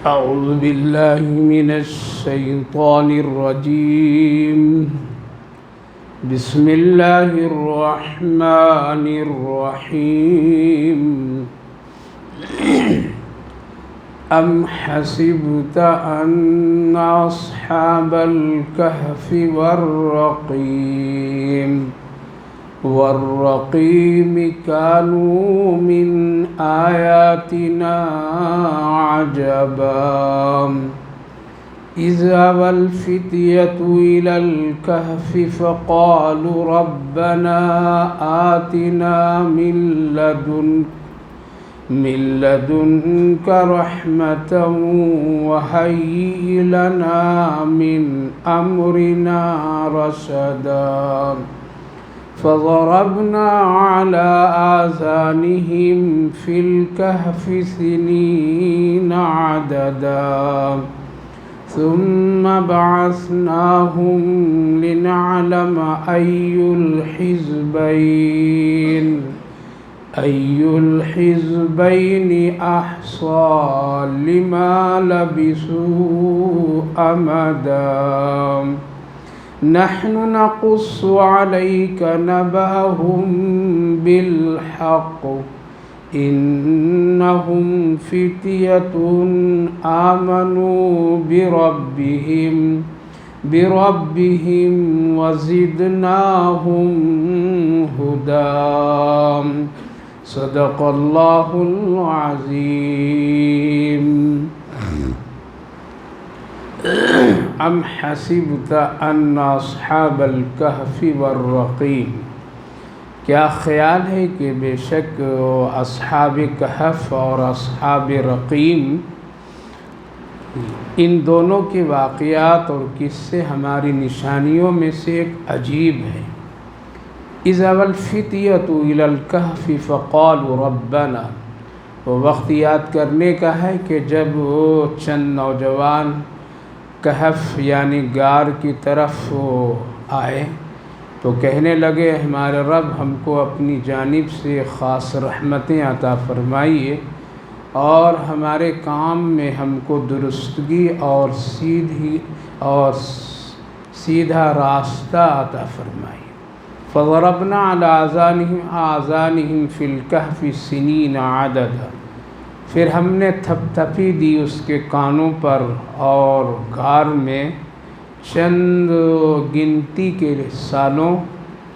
أعوذ بالله من الشيطان الرجيم. بسم الله الرحمن الرحيم. أم حسبت أن أصحاب الكهف والرقيم كانوا من آياتنا عجبا إذ أوى الفتية إلى الكهف فقالوا ربنا آتنا من لدنك رحمة وهيئ لنا من أمرنا رشدا فضربنا على آذانهم في الكهف سنين عددا ثم بعثناهم لنعلم أي الحزبين أحصى لما لبثوا أمدا نحن نقص عليك نبأهم بالحق إنهم فتية آمنوا بربهم وزدناهم هدى صدق الله العظيم. ام حسبت ان اصحاب الکہف والرقیم، کیا خیال ہے کہ بے شک اصحاب کہف اور اصحاب رقیم، ان دونوں کے واقعات اور قصے ہماری نشانیوں میں سے ایک عجیب ہے. اذ اوی الفتیۃ الی الکہف فقالوا ربنا، وہ وقت یاد کرنے کا ہے کہ جب چند نوجوان کہف یعنی غار کی طرف آئے تو کہنے لگے ہمارے رب ہم کو اپنی جانب سے خاص رحمتیں عطا فرمائیے اور ہمارے کام میں ہم کو درستگی اور سیدھا راستہ عطا فرمائیے. فضربنا علی آذانہم فی الکہف سنین عددا، پھر ہم نے تھپتھپی دی اس کے کانوں پر اور غار میں چند گنتی کے سالوں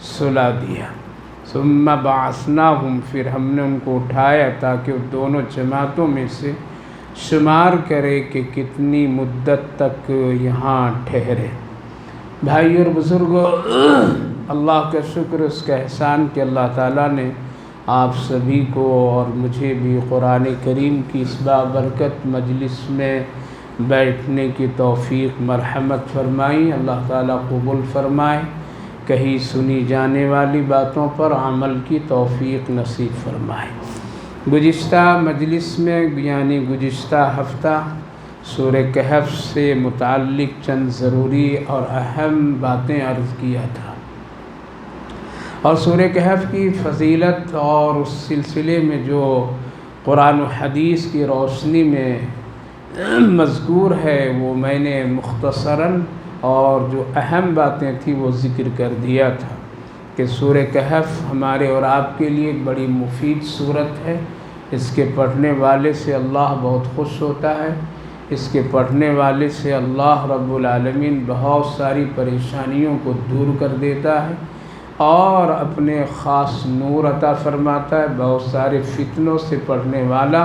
سلا دیا. ثم بعثناہم، پھر ہم نے ان کو اٹھایا تاکہ وہ دونوں جماعتوں میں سے شمار کرے کہ کتنی مدت تک یہاں ٹھہرے. بھائی اور بزرگوں، اللہ کا شکر، اس کا احسان کہ اللہ تعالیٰ نے آپ سبھی کو اور مجھے بھی قرآن کریم کی اس بابرکت مجلس میں بیٹھنے کی توفیق مرحمت فرمائی. اللہ تعالیٰ قبول فرمائے. کہیں سنی جانے والی باتوں پر عمل کی توفیق نصیب فرمائے. گزشتہ مجلس میں یعنی گزشتہ ہفتہ سورہ کہف سے متعلق چند ضروری اور اہم باتیں عرض کیا تھا اور سورہ کہف کی فضیلت اور اس سلسلے میں جو قرآن و حدیث کی روشنی میں مذکور ہے وہ میں نے مختصراً اور جو اہم باتیں تھیں وہ ذکر کر دیا تھا کہ سورہ کہف ہمارے اور آپ کے لیے ایک بڑی مفید سورت ہے. اس کے پڑھنے والے سے اللہ بہت خوش ہوتا ہے. اس کے پڑھنے والے سے اللہ رب العالمین بہت ساری پریشانیوں کو دور کر دیتا ہے اور اپنے خاص نور عطا فرماتا ہے. بہت سارے فتنوں سے پڑھنے والا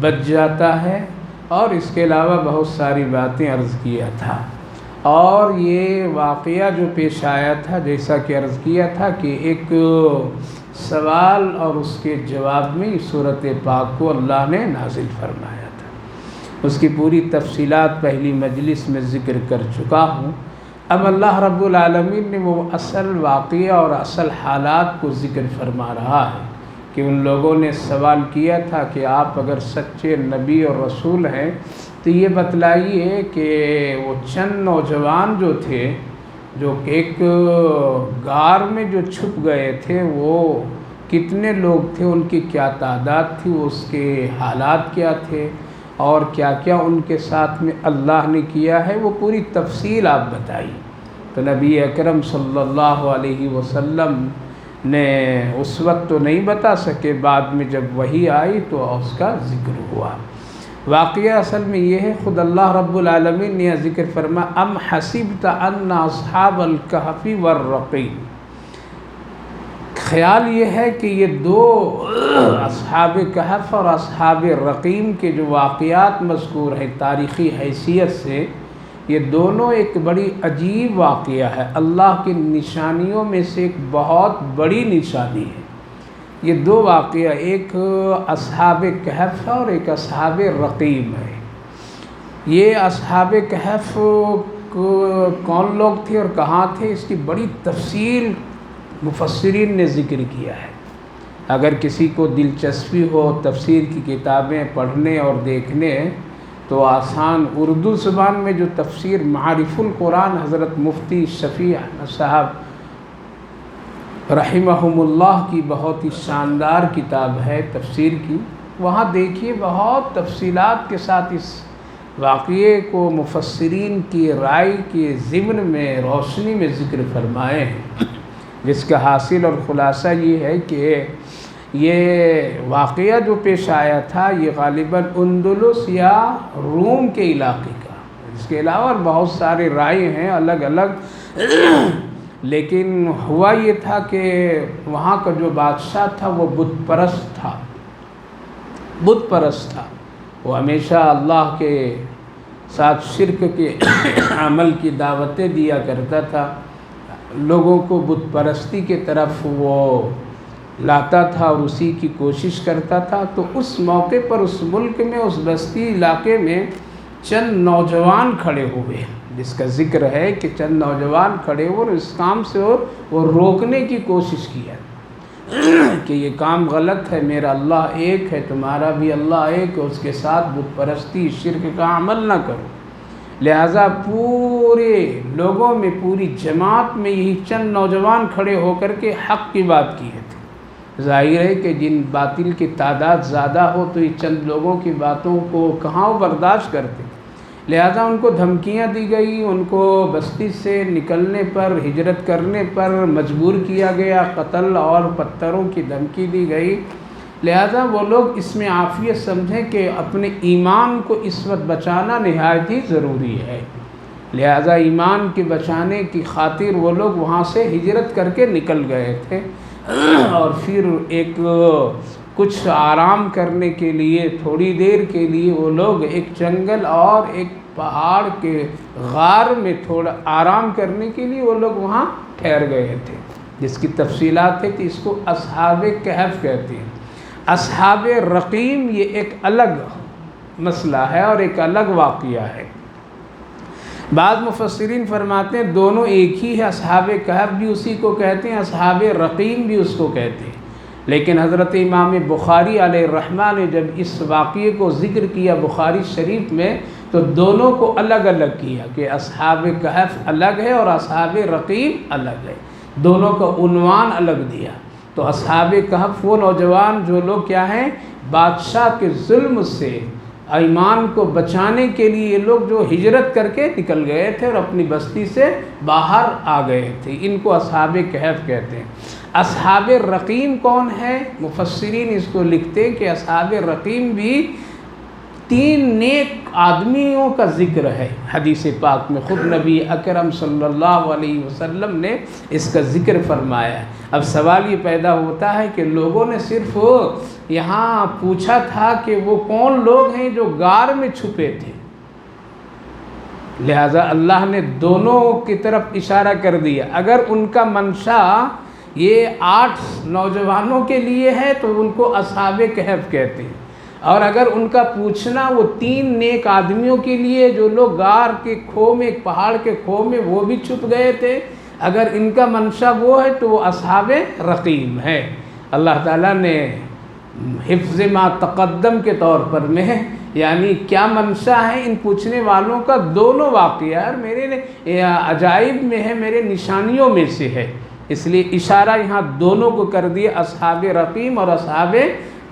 بچ جاتا ہے. اور اس کے علاوہ بہت ساری باتیں عرض کیا تھا. اور یہ واقعہ جو پیش آیا تھا جیسا کہ عرض کیا تھا کہ ایک سوال اور اس کے جواب میں سورۃ پاک کو اللہ نے نازل فرمایا تھا. اس کی پوری تفصیلات پہلی مجلس میں ذکر کر چکا ہوں. اب اللہ رب العالمین نے وہ اصل واقعہ اور اصل حالات کو ذکر فرما رہا ہے کہ ان لوگوں نے سوال کیا تھا کہ آپ اگر سچے نبی اور رسول ہیں تو یہ بتلائیے کہ وہ چند نوجوان جو تھے جو ایک غار میں جو چھپ گئے تھے وہ کتنے لوگ تھے، ان کی کیا تعداد تھی، اس کے حالات کیا تھے، اور کیا کیا ان کے ساتھ میں اللہ نے کیا ہے، وہ پوری تفصیل آپ بتائیے۔ تو نبی اکرم صلی اللہ علیہ وسلم نے اس وقت تو نہیں بتا سکے، بعد میں جب وحی آئی تو اس کا ذکر ہوا۔ واقعہ اصل میں یہ ہے، خود اللہ رب العالمین نے ذکر فرما ام حسبت ان اصحاب الکہف والرقیم، خیال یہ ہے کہ یہ دو اصحاب کہف اور اصحاب رقیم کے جو واقعات مذکور ہیں تاریخی حیثیت سے، یہ دونوں ایک بڑی عجیب واقعہ ہے، اللہ کی نشانیوں میں سے ایک بہت بڑی نشانی ہے۔ یہ دو واقعہ، ایک اصحاب کہف ہے اور ایک اصحاب رقیم ہے۔ یہ اصحاب کہف کون لوگ تھے اور کہاں تھے، اس کی بڑی تفصیل مفسرین نے ذکر کیا ہے۔ اگر کسی کو دلچسپی ہو تفسیر کی کتابیں پڑھنے اور دیکھنے تو آسان اردو زبان میں جو تفسیر معارف القرآن حضرت مفتی شفیع احمد صاحب رحمہم اللہ کی بہت ہی شاندار کتاب ہے تفسیر کی، وہاں دیکھیے بہت تفصیلات کے ساتھ اس واقعے کو مفسرین کی رائے کے ضمن میں روشنی میں ذکر فرمائے ہیں، جس کا حاصل اور خلاصہ یہ ہے کہ یہ واقعہ جو پیش آیا تھا یہ غالباً اندلس یا روم کے علاقے کا، اس کے علاوہ بہت سارے رائے ہیں الگ الگ، لیکن ہوا یہ تھا کہ وہاں کا جو بادشاہ تھا وہ بت پرست تھا، بت پرست تھا، وہ ہمیشہ اللہ کے ساتھ شرک کے عمل کی دعوتیں دیا کرتا تھا، لوگوں کو بت پرستی کے طرف وہ لاتا تھا اور اسی کی کوشش کرتا تھا۔ تو اس موقع پر اس ملک میں اس بستی علاقے میں چند نوجوان کھڑے ہوئے، جس کا ذکر ہے کہ چند نوجوان کھڑے ہوئے اور اس کام سے وہ روکنے کی کوشش کیا کہ یہ کام غلط ہے، میرا اللہ ایک ہے، تمہارا بھی اللہ ایک ہے، اس کے ساتھ بت پرستی شرک کا عمل نہ کرو۔ لہٰذا پورے لوگوں میں، پوری جماعت میں یہی چند نوجوان کھڑے ہو کر کے حق کی بات کیے تھے۔ ظاہر ہے کہ جن باطل کی تعداد زیادہ ہو تو یہ چند لوگوں کی باتوں کو کہاں وہ برداشت کرتے، لہذا ان کو دھمکیاں دی گئی، ان کو بستی سے نکلنے پر، ہجرت کرنے پر مجبور کیا گیا، قتل اور پتھروں کی دھمکی دی گئی۔ لہذا وہ لوگ اس میں عافیت سمجھیں کہ اپنے ایمان کو اس وقت بچانا نہایت ہی ضروری ہے، لہذا ایمان کے بچانے کی خاطر وہ لوگ وہاں سے ہجرت کر کے نکل گئے تھے، اور پھر ایک کچھ آرام کرنے کے لیے تھوڑی دیر کے لیے وہ لوگ ایک جنگل اور ایک پہاڑ کے غار میں تھوڑا آرام کرنے کے لیے وہ لوگ وہاں ٹھہر گئے تھے، جس کی تفصیلات ہے کہ اس کو اصحاب کہف کہتے ہیں۔ اصحاب رقیم یہ ایک الگ مسئلہ ہے اور ایک الگ واقعہ ہے۔ بعض مفسرین فرماتے ہیں دونوں ایک ہی ہے، اصحاب کہف بھی اسی کو کہتے ہیں، اصحاب رقیم بھی اس کو کہتے ہیں، لیکن حضرت امام بخاری علیہ الرحمہ نے جب اس واقعے کو ذکر کیا بخاری شریف میں تو دونوں کو الگ الگ کیا کہ اصحاب کہف الگ ہے اور اصحاب رقیم الگ ہے، دونوں کا عنوان الگ دیا۔ تو اصحاب کہف وہ نوجوان جو لوگ کیا ہیں، بادشاہ کے ظلم سے ایمان کو بچانے کے لیے یہ لوگ جو ہجرت کر کے نکل گئے تھے اور اپنی بستی سے باہر آ گئے تھے، ان کو اصحاب کہف کہتے ہیں۔ اصحاب رقیم کون ہے؟ مفسرین اس کو لکھتے ہیں کہ اصحاب رقیم بھی 3 نیک آدمیوں کا ذکر ہے حدیث پاک میں، خود نبی اکرم صلی اللہ علیہ وسلم نے اس کا ذکر فرمایا ہے۔ اب سوال یہ پیدا ہوتا ہے کہ لوگوں نے صرف یہاں پوچھا تھا کہ وہ کون لوگ ہیں جو غار میں چھپے تھے، لہذا اللہ نے دونوں کی طرف اشارہ کر دیا۔ اگر ان کا منشا یہ 8 نوجوانوں کے لیے ہے تو ان کو اصحاب کہف کہتے ہیں، اور اگر ان کا پوچھنا وہ 3 نیک آدمیوں کے لیے جو لوگ غار کے کھو میں، ایک پہاڑ کے کھو میں وہ بھی چھپ گئے تھے، اگر ان کا منشا وہ ہے تو وہ اصحاب رقیم ہے۔ اللہ تعالیٰ نے حفظ ما تقدم کے طور پر میں یعنی کیا منشا ہے ان پوچھنے والوں کا، دونوں واقعہ اور میرے عجائب میں ہے، میرے نشانیوں میں سے ہے، اس لیے اشارہ یہاں دونوں کو کر دیا، اصحاب رقیم اور اصحاب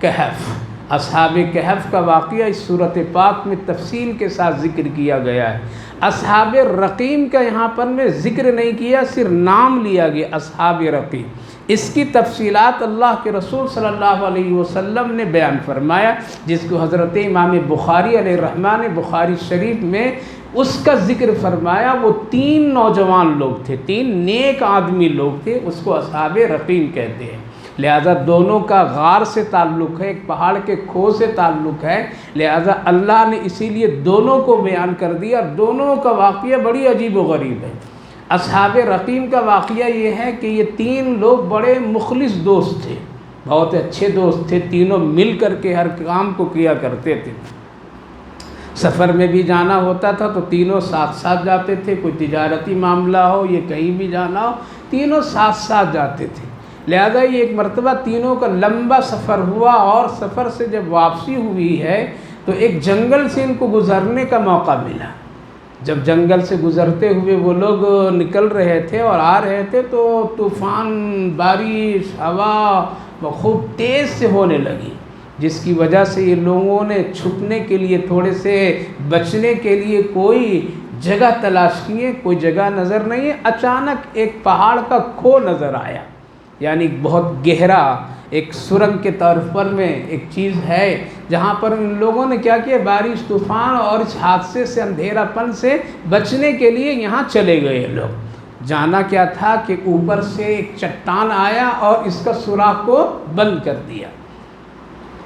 کہف۔ اصحاب کہف کا واقعہ اس صورت پاک میں تفصیل کے ساتھ ذکر کیا گیا ہے۔ اصحاب رقیم کا یہاں پر میں ذکر نہیں کیا، صرف نام لیا گیا اصحاب رقیم۔ اس کی تفصیلات اللہ کے رسول صلی اللہ علیہ وسلم نے بیان فرمایا، جس کو حضرت امام بخاری علیہ الرحمہ نے بخاری شریف میں اس کا ذکر فرمایا۔ وہ 3 نوجوان لوگ تھے، 3 نیک آدمی لوگ تھے، اس کو اصحاب رقیم کہتے ہیں۔ لہذا دونوں کا غار سے تعلق ہے، ایک پہاڑ کے کھو سے تعلق ہے، لہذا اللہ نے اسی لیے دونوں کو بیان کر دیا۔ دونوں کا واقعہ بڑی عجیب و غریب ہے۔ اصحاب رقیم کا واقعہ یہ ہے کہ یہ 3 لوگ بڑے مخلص دوست تھے، بہت اچھے دوست تھے، تینوں مل کر کے ہر کام کو کیا کرتے تھے۔ سفر میں بھی جانا ہوتا تھا تو تینوں ساتھ ساتھ جاتے تھے، کوئی تجارتی معاملہ ہو یا کہیں بھی جانا ہو تینوں ساتھ ساتھ جاتے تھے۔ لہذا یہ ایک مرتبہ تینوں کا لمبا سفر ہوا، اور سفر سے جب واپسی ہوئی ہے تو ایک جنگل سے ان کو گزرنے کا موقع ملا۔ جب جنگل سے گزرتے ہوئے وہ لوگ نکل رہے تھے اور آ رہے تھے تو طوفان، بارش، ہوا خوب تیز سے ہونے لگی، جس کی وجہ سے یہ لوگوں نے چھپنے کے لیے، تھوڑے سے بچنے کے لیے کوئی جگہ تلاش کیے، کوئی جگہ نظر نہیں ہے۔ اچانک ایک پہاڑ کا کھو نظر آیا، یعنی بہت گہرا ایک سرنگ کے طور پر میں ایک چیز ہے، جہاں پر ان لوگوں نے کیا کیا، بارش، طوفان اور اس حادثے سے، اندھیرا پن سے بچنے کے لیے یہاں چلے گئے لوگ۔ جانا کیا تھا کہ اوپر سے ایک چٹان آیا اور اس کا سوراخ کو بند کر دیا۔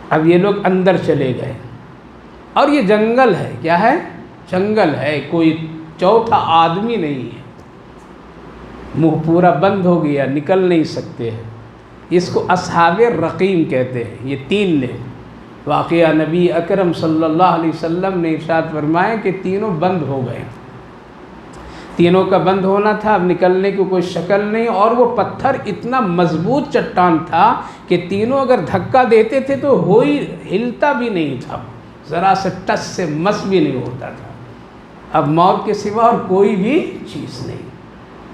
اب یہ لوگ اندر چلے گئے، اور یہ جنگل ہے، کیا ہے، جنگل ہے، کوئی چوتھا آدمی نہیں ہے، منہ پورا بند ہو گیا، نکل نہیں سکتے ہیں۔ اس کو اصحاب رقیم کہتے ہیں۔ یہ 3 نے واقعہ نبی اکرم صلی اللہ علیہ وسلم نے ارشاد فرمایا کہ تینوں بند ہو گئے، تینوں کا بند ہونا تھا، اب نکلنے کی کوئی شکل نہیں، اور وہ پتھر اتنا مضبوط چٹان تھا کہ تینوں اگر دھکا دیتے تھے تو ہلتا بھی نہیں تھا، ذرا سے ٹس سے مس بھی نہیں ہوتا تھا۔ اب موت کے سوا اور کوئی بھی چیز نہیں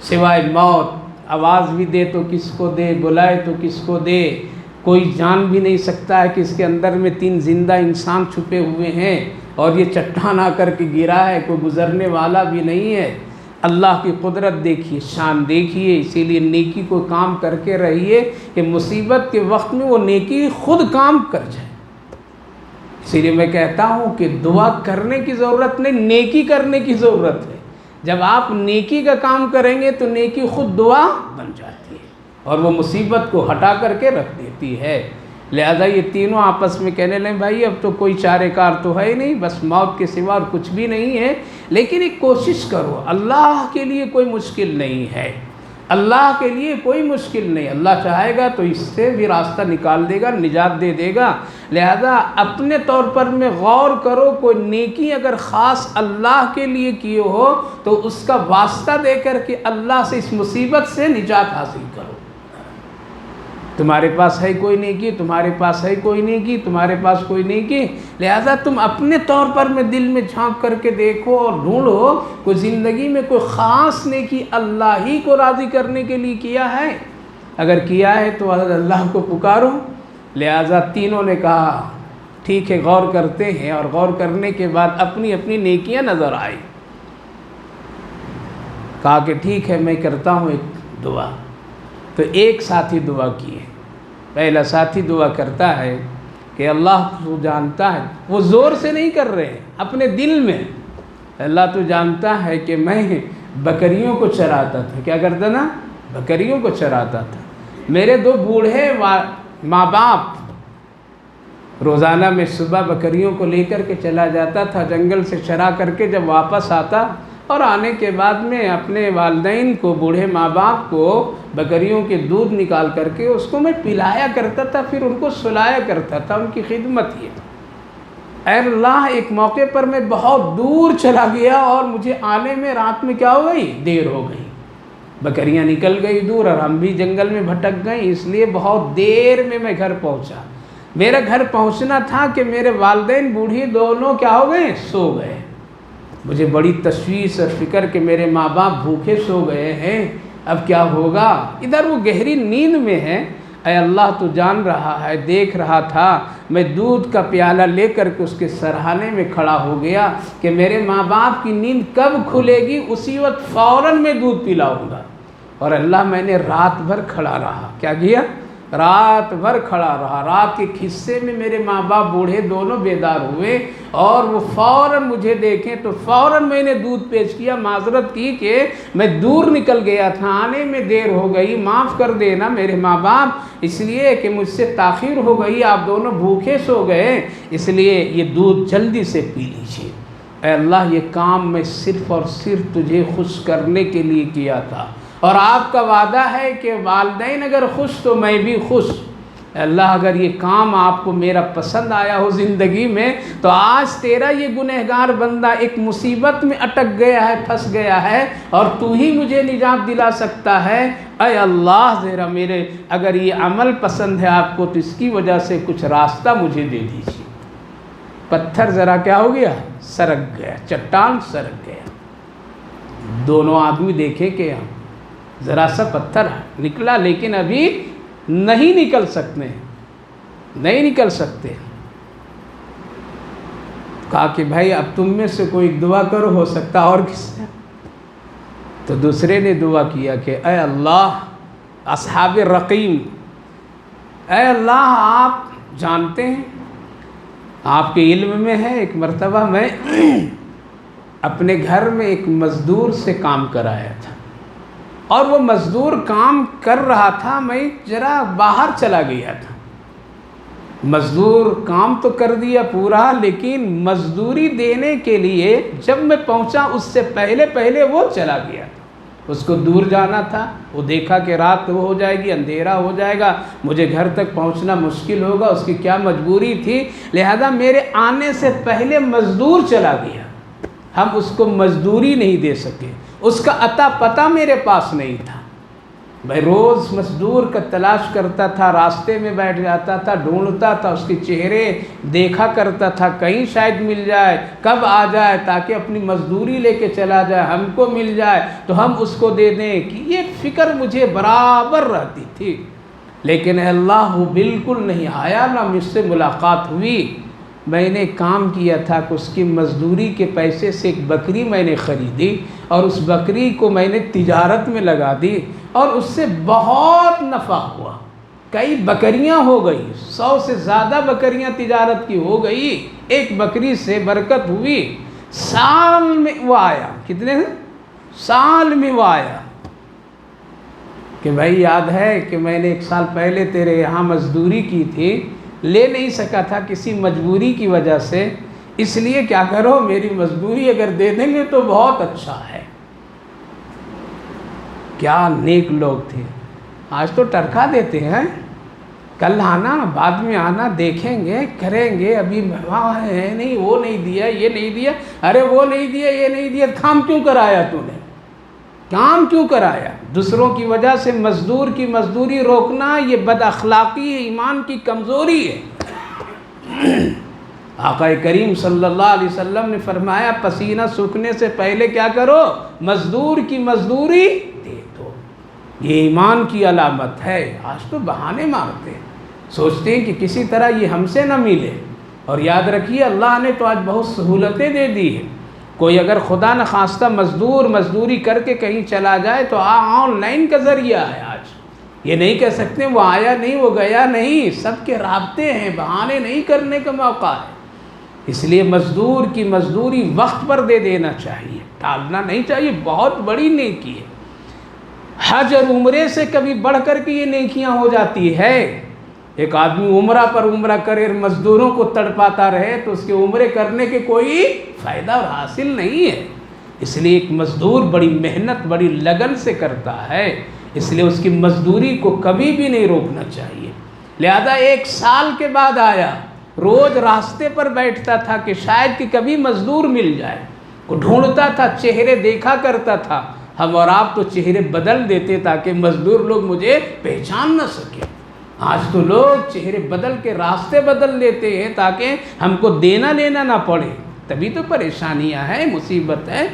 سوائے موت۔ آواز بھی دے تو کس کو دے، بلائے تو کس کو دے، کوئی جان بھی نہیں سکتا ہے کہ اس کے اندر میں 3 زندہ انسان چھپے ہوئے ہیں، اور یہ چٹان آ کر کے گرا ہے، کوئی گزرنے والا بھی نہیں ہے۔ اللہ کی قدرت دیکھیے، شان دیکھیے۔ اسی لیے نیکی کو کام کر کے رہیے کہ مصیبت کے وقت میں وہ نیکی خود کام کر جائے۔ اسی لیے میں کہتا ہوں کہ دعا کرنے کی ضرورت نہیں، نیکی کرنے کی ضرورت ہے۔ جب آپ نیکی کا کام کریں گے تو نیکی خود دعا بن جاتی ہے، اور وہ مصیبت کو ہٹا کر کے رکھ دیتی ہے۔ لہذا یہ تینوں آپس میں کہنے لیں بھائی اب تو کوئی چارے کار تو ہے ہی نہیں، بس موت کے سوا اور کچھ بھی نہیں ہے، لیکن ایک کوشش کرو، اللہ کے لیے کوئی مشکل نہیں ہے، اللہ کے لیے کوئی مشکل نہیں، اللہ چاہے گا تو اس سے بھی راستہ نکال دے گا، نجات دے دے گا۔ لہذا اپنے طور پر میں غور کرو، کوئی نیکی اگر خاص اللہ کے لیے کیے ہو تو اس کا واسطہ دے کر کے اللہ سے اس مصیبت سے نجات حاصل کرو۔ تمہارے پاس ہے کوئی نیکی، تمہارے پاس ہے کوئی نیکی، تمہارے پاس کوئی نیکی، لہذا تم اپنے طور پر میں دل میں جھانک کر کے دیکھو اور ڈھونڈو کوئی زندگی میں کوئی خاص نیکی اللہ ہی کو راضی کرنے کے لیے کیا ہے۔ اگر کیا ہے تو اللہ کو پکارو۔ لہذا تینوں نے کہا ٹھیک ہے، غور کرتے ہیں، اور غور کرنے کے بعد اپنی اپنی نیکیاں نظر آئی۔ کہا کہ ٹھیک ہے میں کرتا ہوں ایک دعا۔ تو ایک ساتھی دعا کیے، پہلا ساتھی دعا کرتا ہے کہ اللہ تو جانتا ہے، وہ زور سے نہیں کر رہے ہیں، اپنے دل میں، اللہ تو جانتا ہے کہ میں بکریوں کو چراتا تھا، کیا کرتا نا، بکریوں کو چراتا تھا، میرے 2 بوڑھے ماں باپ روزانہ میں صبح بکریوں کو لے کر کے چلا جاتا تھا جنگل سے چرا کر کے، جب واپس آتا اور آنے کے بعد میں اپنے والدین کو، بوڑھے ماں باپ کو بکریوں کے دودھ نکال کر کے اس کو میں پلایا کرتا تھا، پھر ان کو سلایا کرتا تھا، ان کی خدمت یہ۔ اے اللہ، ایک موقع پر میں بہت دور چلا گیا اور مجھے آنے میں رات میں کیا ہو گئی، دیر ہو گئی، بکریاں نکل گئی دور اور ہم بھی جنگل میں بھٹک گئے، اس لیے بہت دیر میں میں گھر پہنچا۔ میرا گھر پہنچنا تھا کہ میرے والدین بوڑھی دونوں کیا ہو گئے، سو گئے۔ مجھے بڑی تشویش اور فکر کہ میرے ماں باپ بھوکے سو گئے ہیں، اب کیا ہوگا۔ ادھر وہ گہری نیند میں ہے، اے اللہ تو جان رہا ہے، دیکھ رہا تھا، میں دودھ کا پیالہ لے کر کے اس کے سرہانے میں کھڑا ہو گیا کہ میرے ماں باپ کی نیند کب کھلے گی، اسی وقت فوراً میں دودھ پلاؤں گا۔ اور اللہ میں نے رات بھر کھڑا رہا، کیا کیا؟ رات بھر کھڑا رہا۔ رات کے حصے میں میرے ماں باپ بوڑھے دونوں بیدار ہوئے اور وہ فوراً مجھے دیکھیں تو فوراً میں نے دودھ پیش کیا، معذرت کی کہ میں دور نکل گیا تھا، آنے میں دیر ہو گئی، معاف کر دینا میرے ماں باپ، اس لیے کہ مجھ سے تاخیر ہو گئی، آپ دونوں بھوکے سو گئے، اس لیے یہ دودھ جلدی سے پی لیجیے۔ اے اللہ، یہ کام میں صرف اور صرف تجھے خوش کرنے کے لیے کیا تھا، اور آپ کا وعدہ ہے کہ والدین اگر خوش تو میں بھی خوش۔ اللہ، اگر یہ کام آپ کو میرا پسند آیا ہو زندگی میں تو آج تیرا یہ گنہگار بندہ ایک مصیبت میں اٹک گیا ہے، پھنس گیا ہے، اور تو ہی مجھے نجات دلا سکتا ہے۔ اے اللہ، ذرا میرے اگر یہ عمل پسند ہے آپ کو تو اس کی وجہ سے کچھ راستہ مجھے دے دیجیے۔ پتھر ذرا کیا ہو گیا؟ سرک گیا، چٹان سرک گیا۔ دونوں آدمی دیکھے کہ ذرا سا پتھر نکلا، لیکن ابھی نہیں نکل سکتے۔ کہا کہ بھائی اب تم میں سے کوئی دعا کرو، ہو سکتا اور کس سے؟ تو دوسرے نے دعا کیا کہ اے اللہ، اصحاب رقیم، اے اللہ آپ جانتے ہیں، آپ کے علم میں ہے، ایک مرتبہ میں اپنے گھر میں ایک مزدور سے کام کرایا تھا، اور وہ مزدور کام کر رہا تھا، میں ذرا باہر چلا گیا تھا۔ مزدور کام تو کر دیا پورا، لیکن مزدوری دینے کے لیے جب میں پہنچا اس سے پہلے وہ چلا گیا تھا، اس کو دور جانا تھا، وہ دیکھا کہ رات وہ ہو جائے گی، اندھیرا ہو جائے گا، مجھے گھر تک پہنچنا مشکل ہوگا، اس کی کیا مجبوری تھی، لہذا میرے آنے سے پہلے مزدور چلا گیا، ہم اس کو مزدوری نہیں دے سکے، اس کا عطا پتہ میرے پاس نہیں تھا۔ میں روز مزدور کا تلاش کرتا تھا، راستے میں بیٹھ جاتا تھا، ڈھونڈتا تھا، اس کے چہرے دیکھا کرتا تھا، کہیں شاید مل جائے، کب آ جائے تاکہ اپنی مزدوری لے کے چلا جائے، ہم کو مل جائے تو ہم اس کو دے دیں، کہ یہ فکر مجھے برابر رہتی تھی۔ لیکن اللہ وہ بالکل نہیں آیا، نہ مجھ سے ملاقات ہوئی۔ میں نے کام کیا تھا کہ اس کی مزدوری کے پیسے سے ایک بکری میں نے خریدی، اور اس بکری کو میں نے تجارت میں لگا دی، اور اس سے بہت نفع ہوا، کئی بکریاں ہو گئی، 100 سے زیادہ بکریاں تجارت کی ہو گئی، ایک بکری سے برکت ہوئی۔ سال میں وہ آیا، کتنے سال میں وہ آیا کہ بھائی یاد ہے کہ میں نے 1 سال پہلے تیرے یہاں مزدوری کی تھی، لے نہیں سکا تھا کسی مجبوری کی وجہ سے، اس لیے کیا کرو میری مزدوری اگر دے دیں گے تو بہت اچھا ہے۔ کیا نیک لوگ تھے، آج تو ٹرکا دیتے ہیں، کل آنا، بعد میں آنا، دیکھیں گے، کریں گے، ابھی وہاں ہے نہیں، وہ نہیں دیا، یہ نہیں دیا، ارے وہ نہیں دیا، یہ نہیں دیا، کام کیوں کرایا تو نے؟ کام کیوں کرایا؟ دوسروں کی وجہ سے مزدور کی مزدوری روکنا یہ بد اخلاقی ہے، ایمان کی کمزوری ہے۔ آقا کریم صلی اللہ علیہ وسلم نے فرمایا پسینہ سوکھنے سے پہلے کیا کرو؟ مزدور کی مزدوری دے دو، یہ ایمان کی علامت ہے۔ آج تو بہانے مارتے ہیں، سوچتے ہیں کہ کسی طرح یہ ہم سے نہ ملے، اور یاد رکھیے اللہ نے تو آج بہت سہولتیں دے دی ہیں۔ کوئی اگر خدا نخواستہ مزدوری کر کے کہیں چلا جائے تو آن لائن کا ذریعہ ہے، آج یہ نہیں کہہ سکتے وہ آیا نہیں، وہ گیا نہیں، سب کے رابطے ہیں، بہانے نہیں کرنے کا موقع ہے۔ اس لیے مزدور کی مزدوری وقت پر دے دینا چاہیے، ٹالنا نہیں چاہیے، بہت بڑی نیکی ہے۔ حج اور عمرے سے کبھی بڑھ کر کے یہ نیکیاں ہو جاتی ہے۔ ایک آدمی عمرہ پر عمرہ کرے، مزدوروں کو تڑپاتا رہے تو اس کے عمرے کرنے کے کوئی فائدہ حاصل نہیں ہے۔ اس لیے ایک مزدور بڑی محنت، بڑی لگن سے کرتا ہے، اس لیے اس کی مزدوری کو کبھی بھی نہیں روکنا چاہیے۔ لہذا 1 سال کے بعد آیا، روز راستے پر بیٹھتا تھا کہ شاید کہ کبھی مزدور مل جائے، کو ڈھونڈتا تھا، چہرے دیکھا کرتا تھا۔ ہم اور آپ تو چہرے بدل دیتے تاکہ مزدور لوگ مجھے پہچان نہ سکے، آج تو لوگ چہرے بدل کے راستے بدل لیتے ہیں تاکہ ہم کو دینا لینا نہ پڑے، تبھی تو پریشانیاں ہیں، مصیبت ہے۔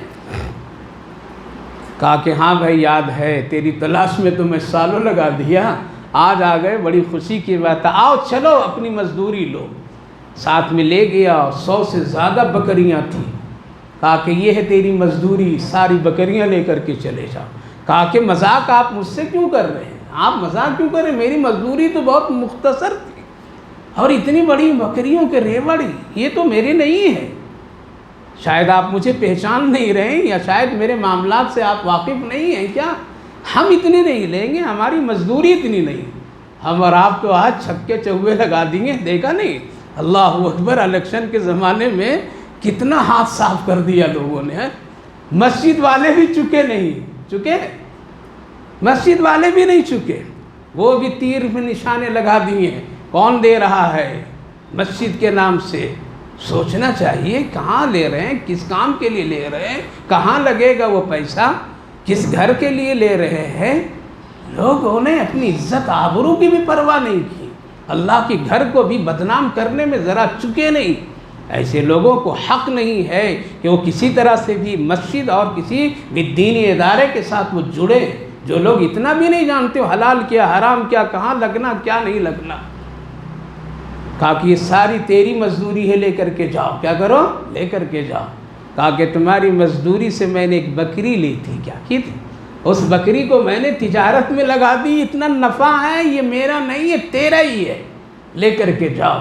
کہا کہ ہاں بھائی یاد ہے، تیری تلاش میں تو میں سالوں لگا دیا، آج آ گئے، بڑی خوشی کی بات ہے، آؤ چلو اپنی مزدوری لو۔ ساتھ میں لے گیا، 100 سے زیادہ بکریاں تھیں، کہا کہ یہ ہے تیری مزدوری، ساری بکریاں لے کر کے چلے جاؤ۔ کہا کہ مذاق آپ مجھ سے کیوں کر رہے ہیں؟ آپ مذاق کیوں کر رہے ہیں؟ میری مزدوری تو بہت مختصر تھی، اور اتنی بڑی بکریوں کے ریوڑ یہ تو میرے نہیں ہے۔ شاید آپ مجھے پہچان نہیں رہے ہیں، یا شاید میرے معاملات سے آپ واقف نہیں ہیں کیا؟ ہم اتنے نہیں لیں گے، ہماری مزدوری اتنی نہیں، ہم اور آپ تو آج چھکے چوبے لگا دیں گے۔ دیکھا نہیں اللہ اکبر، الیکشن کے زمانے میں کتنا ہاتھ صاف کر دیا لوگوں نے۔ مسجد والے بھی چکے نہیں چکے، مسجد والے بھی نہیں چکے، وہ بھی تیر میں نشانے لگا دیے ہیں۔ کون دے رہا ہے مسجد کے نام سے؟ سوچنا چاہیے کہاں لے رہے ہیں، کس کام کے لیے لے رہے ہیں، کہاں لگے گا وہ پیسہ، کس گھر کے لیے لے رہے ہیں۔ لوگوں نے اپنی عزت آبرو کی بھی پرواہ نہیں کی، اللہ کے گھر کو بھی بدنام کرنے میں ذرا چکے نہیں۔ ایسے لوگوں کو حق نہیں ہے کہ وہ کسی طرح سے بھی مسجد اور کسی بھی دینی ادارے کے ساتھ وہ جڑے، جو لوگ اتنا بھی نہیں جانتے ہو حلال کیا حرام کیا، کہاں لگنا کیا نہیں لگنا۔ کہا کہ یہ ساری تیری مزدوری ہے، لے کر کے جاؤ۔ کیا کرو؟ لے کر کے جاؤ۔ کہا کہ تمہاری مزدوری سے میں نے ایک بکری لی تھی، کیا کی تھی؟ اس بکری کو میں نے تجارت میں لگا دی، اتنا نفع ہے، یہ میرا نہیں ہے تیرا ہی ہے، لے کر کے جاؤ۔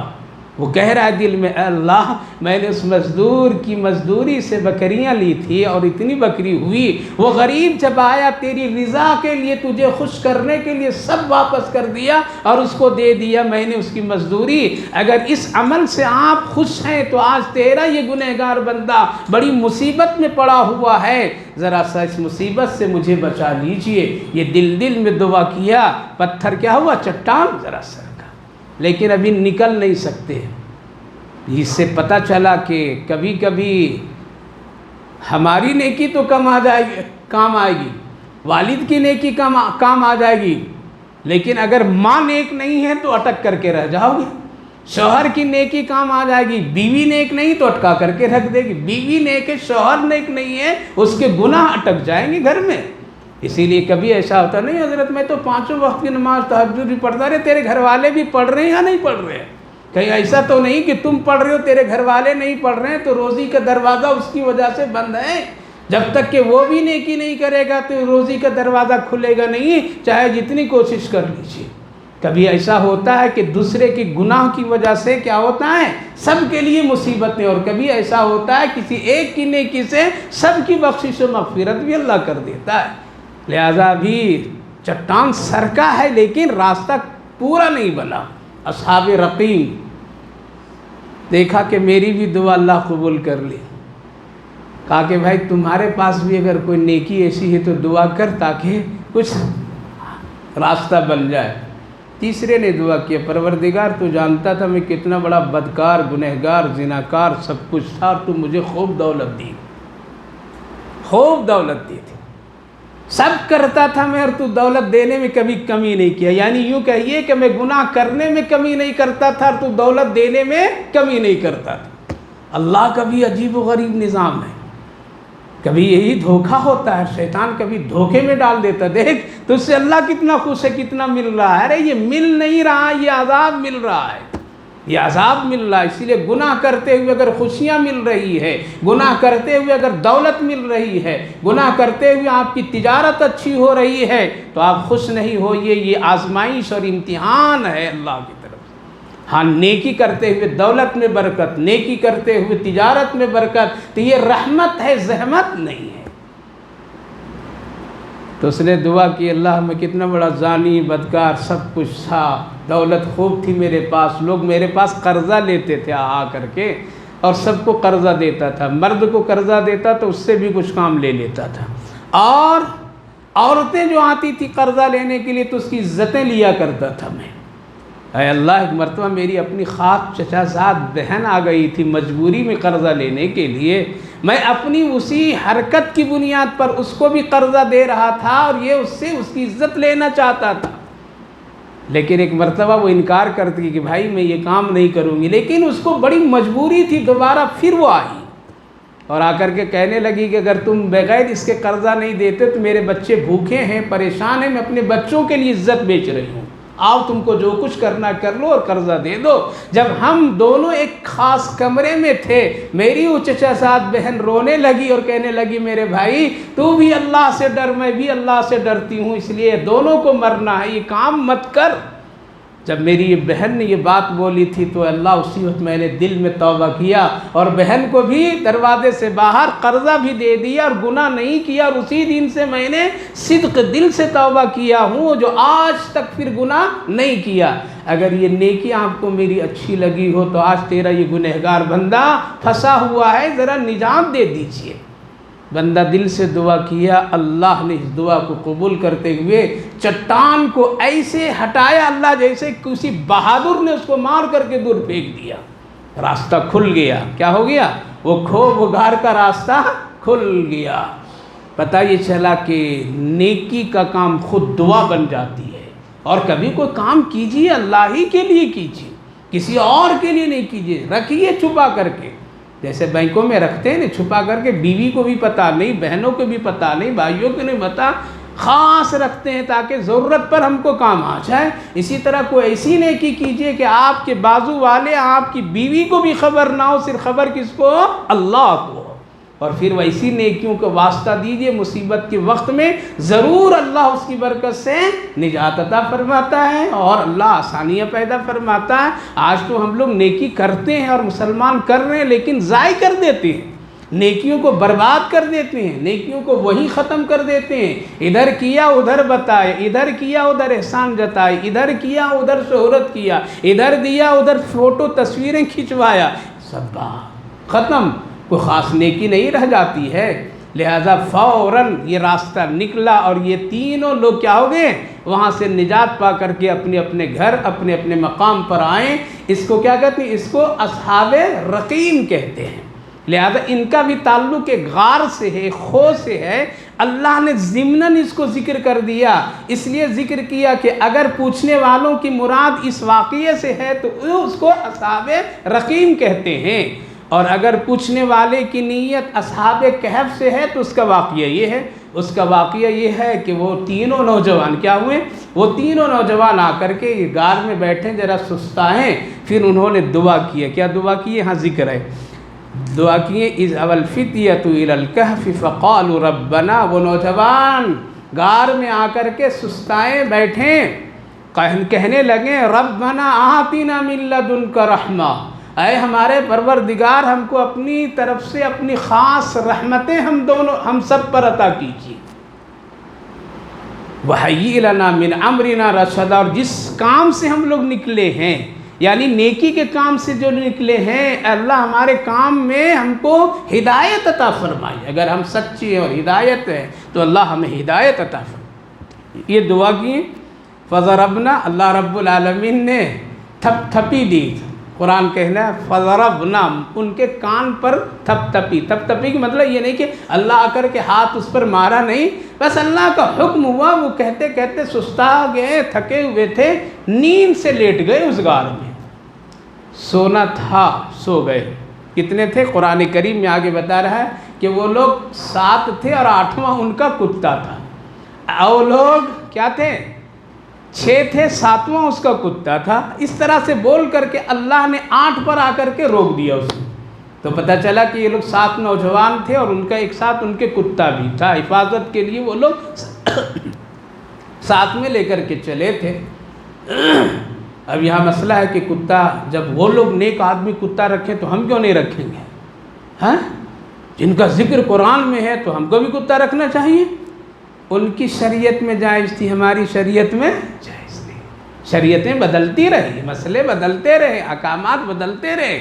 وہ کہہ رہا ہے دل میں، اے اللہ میں نے اس مزدور کی مزدوری سے بکریاں لی تھی اور اتنی بکری ہوئی، وہ غریب جب آیا تیری رضا کے لیے، تجھے خوش کرنے کے لیے سب واپس کر دیا اور اس کو دے دیا میں نے اس کی مزدوری۔ اگر اس عمل سے آپ خوش ہیں تو آج تیرا یہ گنہگار بندہ بڑی مصیبت میں پڑا ہوا ہے، ذرا سا اس مصیبت سے مجھے بچا لیجئے۔ یہ دل میں دعا کیا، پتھر کیا ہوا؟ چٹان ذرا سا، لیکن ابھی نکل نہیں سکتے۔ اس سے پتہ چلا کہ کبھی کبھی ہماری نیکی تو کام آئے گی، والد کی نیکی کام آ جائے گی، لیکن اگر ماں نیک نہیں ہے تو اٹک کر کے رہ جاؤ گے۔ شوہر کی نیکی کام آ جائے گی، بیوی نیک نہیں تو اٹکا کر کے رکھ دے گی۔ بیوی نیک ہے، شوہر نیک نہیں ہے، اس کے گناہ اٹک جائیں گے گھر میں۔ اسی لیے کبھی ایسا ہوتا نہیں حضرت میں تو 5 وقت کی نماز تہجد بھی پڑھتا رہے، تیرے گھر والے بھی پڑھ رہے ہیں یا نہیں پڑھ رہے ہیں؟ کہیں ایسا تو نہیں کہ تم پڑھ رہے ہو تیرے گھر والے نہیں پڑھ رہے ہیں تو روزی کا دروازہ اس کی وجہ سے بند ہے؟ جب تک کہ وہ بھی نیکی نہیں کرے گا تو روزی کا دروازہ کھلے گا نہیں، چاہے جتنی کوشش کر لیجیے۔ کبھی ایسا ہوتا ہے کہ دوسرے کی گناہ کی وجہ سے کیا ہوتا ہے؟ سب کے لیے مصیبتیں، اور کبھی ایسا ہوتا ہے کسی ایک کی نیکی سے سب کی بخشش و مغفرت بھی اللہ کر دیتا ہے۔ لہذا بھی چٹان سرکا ہے لیکن راستہ پورا نہیں بنا۔ اصحاب رقیم دیکھا کہ میری بھی دعا اللہ قبول کر لی، کہا کہ بھائی تمہارے پاس بھی اگر کوئی نیکی ایسی ہے تو دعا کر تاکہ کچھ راستہ بن جائے۔ تیسرے نے دعا کیا، پروردگار تو جانتا تھا میں کتنا بڑا بدکار، گنہگار، زناکار سب کچھ تھا، اور تو مجھے خوب دولت دی، خوب دولت دی تھی، سب کرتا تھا میں، اور تو دولت دینے میں کبھی کمی نہیں کیا۔ یعنی یوں کہیے کہ میں گناہ کرنے میں کمی نہیں کرتا تھا اور تو دولت دینے میں کمی نہیں کرتا تھا۔ اللہ کا بھی عجیب و غریب نظام ہے، کبھی یہی دھوکہ ہوتا ہے، شیطان کبھی دھوکے میں ڈال دیتا، دیکھ تجھ سے اللہ کتنا خوش ہے، کتنا مل رہا ہے، ارے یہ مل نہیں رہا، یہ عذاب مل رہا ہے، یہ عذاب مل رہا ہے۔ اسی لیے گناہ کرتے ہوئے اگر خوشیاں مل رہی ہے، گناہ کرتے ہوئے اگر دولت مل رہی ہے، گناہ کرتے ہوئے آپ کی تجارت اچھی ہو رہی ہے تو آپ خوش نہیں ہوئیے، یہ آزمائش اور امتحان ہے اللہ کی طرف سے۔ ہاں نیکی کرتے ہوئے دولت میں برکت، نیکی کرتے ہوئے تجارت میں برکت، تو یہ رحمت ہے، زحمت نہیں ہے۔ تو اس نے دعا کی، اللہ میں کتنا بڑا زانی، بدکار سب کچھ تھا، دولت خوب تھی میرے پاس، لوگ میرے پاس قرضہ لیتے تھے آ کر کے، اور سب کو قرضہ دیتا تھا، مرد کو قرضہ دیتا تو اس سے بھی کچھ کام لے لیتا تھا، اور عورتیں جو آتی تھی قرضہ لینے کے لیے تو اس کی عزتیں لیا کرتا تھا میں۔ اے اللہ ایک مرتبہ میری اپنی خاص چچا زاد بہن آ گئی تھی مجبوری میں قرضہ لینے کے لیے، میں اپنی اسی حرکت کی بنیاد پر اس کو بھی قرضہ دے رہا تھا اور یہ اس سے اس کی عزت لینا چاہتا تھا، لیکن ایک مرتبہ وہ انکار کرتی کہ بھائی میں یہ کام نہیں کروں گی، لیکن اس کو بڑی مجبوری تھی، دوبارہ پھر وہ آئی اور آ کر کے کہنے لگی کہ اگر تم بغیر اس کے قرضہ نہیں دیتے تو میرے بچے بھوکے ہیں، پریشان ہیں، میں اپنے بچوں کے لیے عزت بیچ رہی ہوں، آؤ تم کو جو کچھ کرنا کر لو اور قرضہ دے دو۔ جب ہم دونوں ایک خاص کمرے میں تھے، میری وہ چچا ساتھ بہن رونے لگی اور کہنے لگی میرے بھائی تو بھی اللہ سے ڈر، میں بھی اللہ سے ڈرتی ہوں، اس لیے دونوں کو مرنا ہے، یہ کام مت کر۔ جب میری یہ بہن نے یہ بات بولی تھی تو اللہ اسی وقت میں نے دل میں توبہ کیا اور بہن کو بھی دروازے سے باہر قرضہ بھی دے دیا اور گناہ نہیں کیا، اور اسی دن سے میں نے صدق دل سے توبہ کیا ہوں جو آج تک پھر گناہ نہیں کیا۔ اگر یہ نیکی آپ کو میری اچھی لگی ہو تو آج تیرا یہ گنہگار بندہ پھنسا ہوا ہے، ذرا نجات دے دیجئے۔ بندہ دل سے دعا کیا، اللہ نے اس دعا کو قبول کرتے ہوئے چٹان کو ایسے ہٹایا، اللہ جیسے کسی بہادر نے اس کو مار کر کے دور پھینک دیا، راستہ کھل گیا۔ کیا ہو گیا؟ وہ کھوب غار کا راستہ کھل گیا۔ پتہ یہ چلا کہ نیکی کا کام خود دعا بن جاتی ہے۔ اور کبھی کوئی کام کیجئے اللہ ہی کے لیے کیجئے، کسی اور کے لیے نہیں کیجئے، رکھیے چھپا کر کے، جیسے بینکوں میں رکھتے ہیں نا چھپا کر کے، بیوی کو بھی پتہ نہیں، بہنوں کو بھی پتہ نہیں، بھائیوں کو نہیں پتہ، خاص رکھتے ہیں تاکہ ضرورت پر ہم کو کام آ جائے۔ اسی طرح کوئی ایسی نیکی کیجئے کہ آپ کے بازو والے، آپ کی بیوی کو بھی خبر نہ ہو، صرف خبر کس کو؟ اللہ کو۔ اور پھر ویسی نیکیوں کو واسطہ دیجئے، مصیبت کے وقت میں ضرور اللہ اس کی برکت سے نجات عطا فرماتا ہے اور اللہ آسانیاں پیدا فرماتا ہے۔ آج تو ہم لوگ نیکی کرتے ہیں اور مسلمان کر رہے ہیں لیکن ضائع کر دیتے ہیں، نیکیوں کو برباد کر دیتے ہیں، نیکیوں کو وہیں ختم کر دیتے ہیں۔ ادھر کیا ادھر بتائے، ادھر کیا ادھر احسان جتائے، ادھر کیا ادھر شہرت کیا، ادھر دیا ادھر فوٹو تصویریں کھنچوایا، سب بات ختم، کوئی خاص نیکی نہیں رہ جاتی ہے۔ لہذا فوراً یہ راستہ نکلا اور یہ تینوں لوگ کیا ہو گئے؟ وہاں سے نجات پا کر کے اپنے اپنے گھر، اپنے اپنے مقام پر آئیں۔ اس کو کیا کہتے ہیں؟ اس کو اصحاب رقیم کہتے ہیں۔ لہذا ان کا بھی تعلق ایک غار سے ہے، خو سے ہے۔ اللہ نے ضمناً اس کو ذکر کر دیا، اس لیے ذکر کیا کہ اگر پوچھنے والوں کی مراد اس واقعے سے ہے تو اس کو اصحاب رقیم کہتے ہیں، اور اگر پوچھنے والے کی نیت اصحاب کہف سے ہے تو اس کا واقعہ یہ ہے، اس کا واقعہ یہ ہے کہ وہ تینوں نوجوان کیا ہوئے؟ وہ تینوں نوجوان آ کر کے غار میں بیٹھے، ذرا سستائیں، پھر انہوں نے دعا کیا۔ کیا دعا کی؟ یہاں ذکر ہے، دعا کیے اذ اول الفتیۃ الی الکہف فقالوا ربنا، وہ نوجوان غار میں آ کر کے سستائیں بیٹھیں، کہنے لگے ربنا آتنا من لدنک رحمہ، اے ہمارے پروردگار ہم کو اپنی طرف سے اپنی خاص رحمتیں ہم سب پر عطا کیجیے، وَهَيِّئْ لَنَا مِنْ أَمْرِنَا رَشَدًا، اور جس کام سے ہم لوگ نکلے ہیں، یعنی نیکی کے کام سے جو نکلے ہیں، اللہ ہمارے کام میں ہم کو ہدایت عطا فرمائے۔ اگر ہم سچے ہیں اور ہدایت ہے تو اللہ ہمیں ہدایت عطا فرمائے۔ یہ دعا کی فضربنا، اللہ رب العالمین نے تھپ تھپی دی، قرآن کہنا ہے فضربنا، ان کے کان پر تھپ تھپی۔ تھپ تھپی کی مطلب یہ نہیں کہ اللہ آ کر کے ہاتھ اس پر مارا، نہیں، بس اللہ کا حکم ہوا، وہ کہتے کہتے سستا گئے، تھکے ہوئے تھے، نیند سے لیٹ گئے اس غار میں، سونا تھا سو گئے۔ کتنے تھے؟ قرآن کریم میں آگے بتا رہا ہے کہ وہ لوگ 7 تھے اور 8واں ان کا کتا تھا، اور لوگ کیا تھے؟ 6 تھے، 7واں اس کا کتا تھا۔ اس طرح سے بول کر کے اللہ نے 8 پر آ کر کے روک دیا اس کو، تو پتہ چلا کہ یہ لوگ 7 نوجوان تھے اور ان کا ایک ساتھ ان کے کتا بھی تھا، حفاظت کے لیے وہ لوگ ساتھ میں لے کر کے چلے تھے۔ اب یہاں مسئلہ ہے کہ کتا، جب وہ لوگ نیک آدمی کتا رکھیں تو ہم کیوں نہیں رکھیں گے؟ ہاں، جن کا ذکر قرآن میں ہے تو ہم کو بھی کتا رکھنا چاہیے۔ ان کی شریعت میں جائز تھی، ہماری شریعت میں جائز نہیں۔ شریعتیں بدلتی رہی، مسئلے بدلتے رہے، احکامات بدلتے رہے،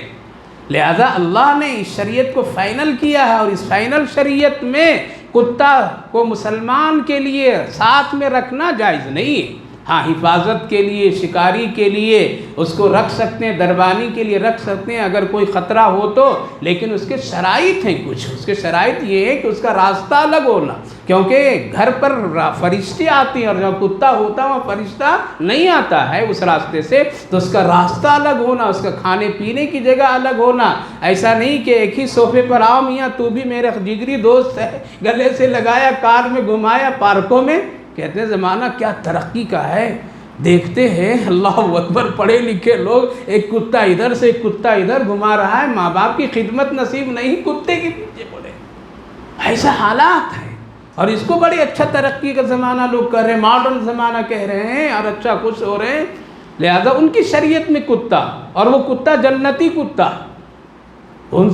لہذا اللہ نے اس شریعت کو فائنل کیا ہے، اور اس فائنل شریعت میں کتا کو مسلمان کے لیے ساتھ میں رکھنا جائز نہیں ہے۔ ہاں، حفاظت کے لیے، شکاری کے لیے اس کو رکھ سکتے ہیں، دربانی کے لیے رکھ سکتے ہیں اگر کوئی خطرہ ہو تو، لیکن اس کے شرائط ہیں کچھ، اس کے شرائط یہ ہے کہ اس کا راستہ الگ ہونا، کیونکہ گھر پر فرشتے آتے ہیں اور جب کتا ہوتا ہے وہ فرشتہ نہیں آتا ہے اس راستے سے، تو اس کا راستہ الگ ہونا، اس کا کھانے پینے کی جگہ الگ ہونا۔ ایسا نہیں کہ ایک ہی صوفے پر آؤ میاں تو بھی میرا جگری دوست ہے، گلے سے لگایا، کار میں گھمایا، پارکوں میں۔ کہتے ہیں زمانہ کیا ترقی کا ہے، دیکھتے ہیں اللہ اکبر پڑھے لکھے لوگ، ایک کتا ادھر سے ایک کتا ادھر گھما رہا ہے، ماں باپ کی خدمت نصیب نہیں، کتے کے پیچھے پڑے، ایسا حالات ہے۔ اور اس کو بڑی اچھا ترقی کا زمانہ لوگ کہہ رہے ہیں، ماڈرن زمانہ کہہ رہے ہیں، اور اچھا خوش ہو رہے ہیں۔ لہذا ان کی شریعت میں کتا، اور وہ کتا جنتی کتا، ان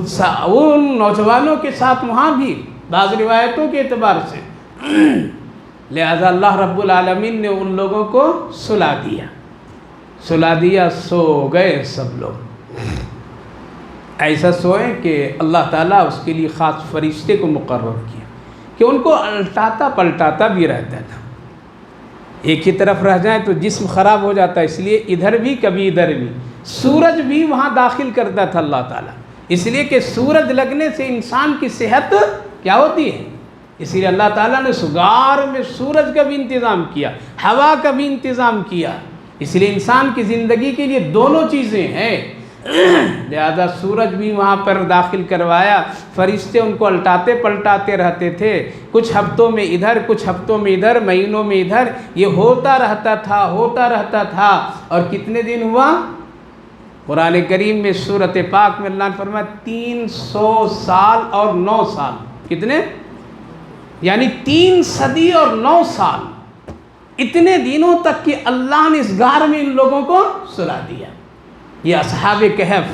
نوجوانوں کے ساتھ وہاں بھی بعض روایتوں کے اعتبار سے، لہذا اللہ رب العالمین نے ان لوگوں کو سلا دیا، سو گئے سب لوگ، ایسا سوئے کہ اللہ تعالیٰ اس کے لیے خاص فرشتے کو مقرر کیا کہ ان کو الٹاتا پلٹاتا بھی رہتا تھا، ایک ہی طرف رہ جائیں تو جسم خراب ہو جاتا ہے، اس لیے ادھر بھی کبھی ادھر بھی، سورج بھی وہاں داخل کرتا تھا اللہ تعالیٰ، اس لیے کہ سورج لگنے سے انسان کی صحت کیا ہوتی ہے، اسی لیے اللہ تعالیٰ نے سگار میں سورج کا بھی انتظام کیا، ہوا کا بھی انتظام کیا، اس لیے انسان کی زندگی کے لیے دونوں چیزیں ہیں، لہذا سورج بھی وہاں پر داخل کروایا، فرشتے ان کو الٹاتے پلٹاتے رہتے تھے، کچھ ہفتوں میں ادھر کچھ ہفتوں میں ادھر، مہینوں میں ادھر، یہ ہوتا رہتا تھا، اور کتنے دن ہوا؟ قرآن کریم میں سورۃ پاک میں اللہ نے فرمایا 300 سال اور 9 سال، کتنے؟ یعنی 3 صدی اور 9 سال، اتنے دنوں تک کہ اللہ نے اس غار میں ان لوگوں کو سلا دیا۔ یہ اصحاب کہف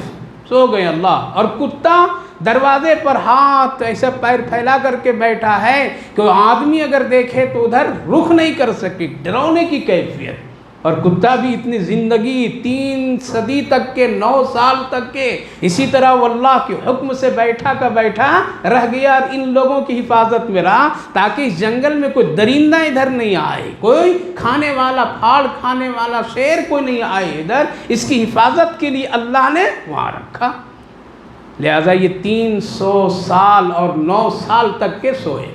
سو گئے اللہ، اور کتا دروازے پر ہاتھ ایسا پیر پھیلا کر کے بیٹھا ہے کہ وہ آدمی اگر دیکھے تو ادھر رخ نہیں کر سکے، ڈراؤنے کی کیفیت، اور کتا بھی اتنی زندگی 3 صدی تک کے 9 سال تک کے اسی طرح وہ اللہ کے حکم سے بیٹھا کا بیٹھا رہ گیا، اور ان لوگوں کی حفاظت میں رہا تاکہ اس جنگل میں کوئی درندہ ادھر نہیں آئے، کوئی کھانے والا پھاڑ کھانے والا شیر کوئی نہیں آئے ادھر، اس کی حفاظت کے لیے اللہ نے وہاں رکھا۔ لہذا یہ 300 سال اور 9 سال تک کے سوئے،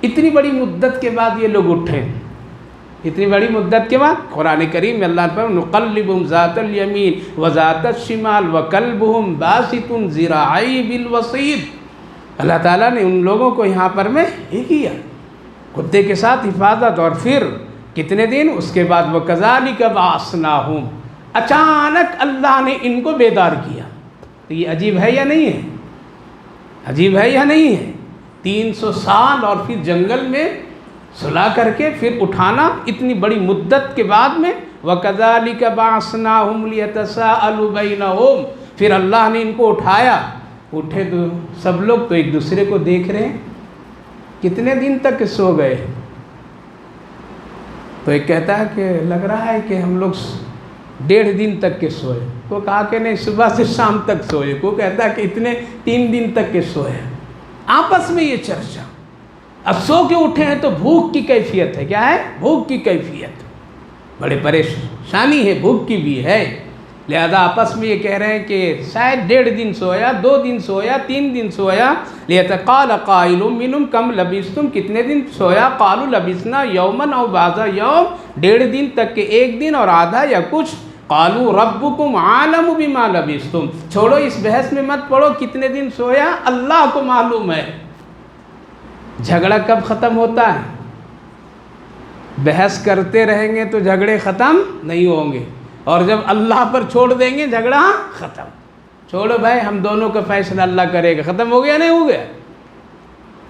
اتنی بڑی مدت کے بعد یہ لوگ اٹھے، اتنی بڑی مدت کے بعد قرآن کریم میں اللہ پر نقلبہم ذات الیمین و ذات الشمال وکلبہم باسط ذراعیہ بالوصید، اللہ تعالیٰ نے ان لوگوں کو یہاں پر میں ہی کیا، کتے کے ساتھ حفاظت، اور پھر کتنے دن اس کے بعد وَكَذَلِكَ بَعَثْنَاهُمْ، اچانک اللہ نے ان کو بیدار کیا۔ تو یہ عجیب ہے یا نہیں ہے؟ عجیب ہے یا نہیں ہے؟ 300 سال اور پھر جنگل میں سلا کر کے پھر اٹھانا اتنی بڑی مدت کے بعد میں، وَكَذَلِكَ بَعَثْنَاهُمْ لِيَتَسَاءَلُوا بَيْنَهُمْ، پھر اللہ نے ان کو اٹھایا، اٹھے تو سب لوگ تو ایک دوسرے کو دیکھ رہے ہیں، کتنے دن تک سو گئے؟ تو ایک کہتا ہے کہ لگ رہا ہے کہ ہم لوگ 1.5 دن تک کے سوئے، کو کہا کہ نہیں صبح سے شام تک سوئے، کو کہتا ہے کہ اتنے 3 دن تک کے سوئے، آپس میں یہ چرچا۔ اب سو کے اٹھے ہیں تو بھوک کی کیفیت ہے، کیا ہے؟ بھوک کی کیفیت، بڑے پریشانی ہے، بھوک کی بھی ہے، لہذا آپس میں یہ کہہ رہے ہیں کہ شاید 1.5 دن سویا، 2 دن سویا، 3 دن سویا، لہذا قال قائل منہم کم لبثتم، کتنے دن سویا؟ قالوا لبثنا یوما او بعض یوم، 1.5 دن تک کہ 1 دن اور آدھا یا کچھ، قالوا ربکم عالم بما لبثتم، چھوڑو اس بحث میں مت پڑو کتنے دن سویا، اللہ کو معلوم ہے۔ جھگڑا کب ختم ہوتا ہے؟ بحث کرتے رہیں گے تو جھگڑے ختم نہیں ہوں گے، اور جب اللہ پر چھوڑ دیں گے جھگڑا ختم، چھوڑو بھائی ہم دونوں کا فیصلہ اللہ کرے گا، ختم ہو گیا نہیں ہو گیا؟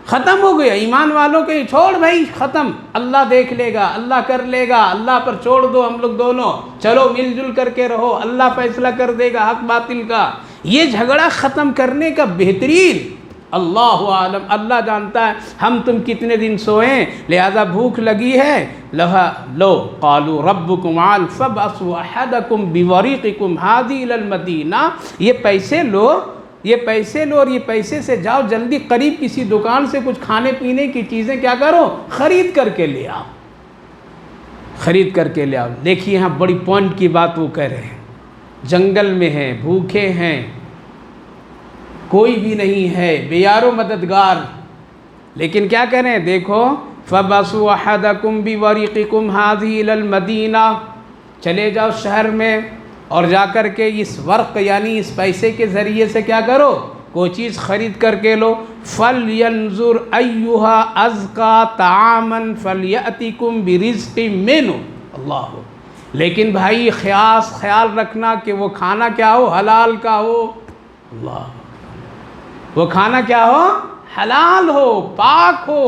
ختم ہو گیا، ایمان والوں کے چھوڑ بھائی ختم، اللہ دیکھ لے گا، اللہ کر لے گا، اللہ پر چھوڑ دو، ہم لوگ دونوں چلو مل جل کر کے رہو، اللہ فیصلہ کر دے گا حق باطل کا۔ یہ جھگڑا ختم کرنے کا بہترین اللہ عالم، اللہ جانتا ہے ہم تم کتنے دن سوئیں، لہذا بھوک لگی ہے، لو قالوا ربکم عال فابعثوا احدکم بورقکم هذه الى المدینہ، یہ پیسے لو اور یہ پیسے سے جاؤ جلدی قریب کسی دکان سے کچھ کھانے پینے کی چیزیں کیا کرو، خرید کر کے لے آؤ، خرید کر کے لے آؤ۔ دیکھیے یہاں بڑی پوائنٹ کی بات وہ کہہ رہے ہیں، جنگل میں ہیں، بھوکے ہیں، کوئی بھی نہیں ہے، بے یار و مددگار، لیکن کیا کہہ رہے ہیں؟ دیکھو فَبَعْثُوا أَحَدَكُمْ بِوَرِقِكُمْ هَذِهِ إِلَى الْمَدِينَةِ، چلے جاؤ شہر میں اور جا کر کے اس ورق یعنی اس پیسے کے ذریعے سے کیا کرو، کوئی چیز خرید کر کے لو، فَلْيَنْظُرْ أَيُّهَا أَزْكَىٰ طَعَامًا فَلْيَأْتِكُمْ بِرِزْقٍ مِّنْهُ، اللہ لیکن بھائی خیال رکھنا کہ وہ کھانا کیا ہو، حلال کا ہو، اللہ، وہ کھانا کیا ہو، حلال ہو، پاک ہو،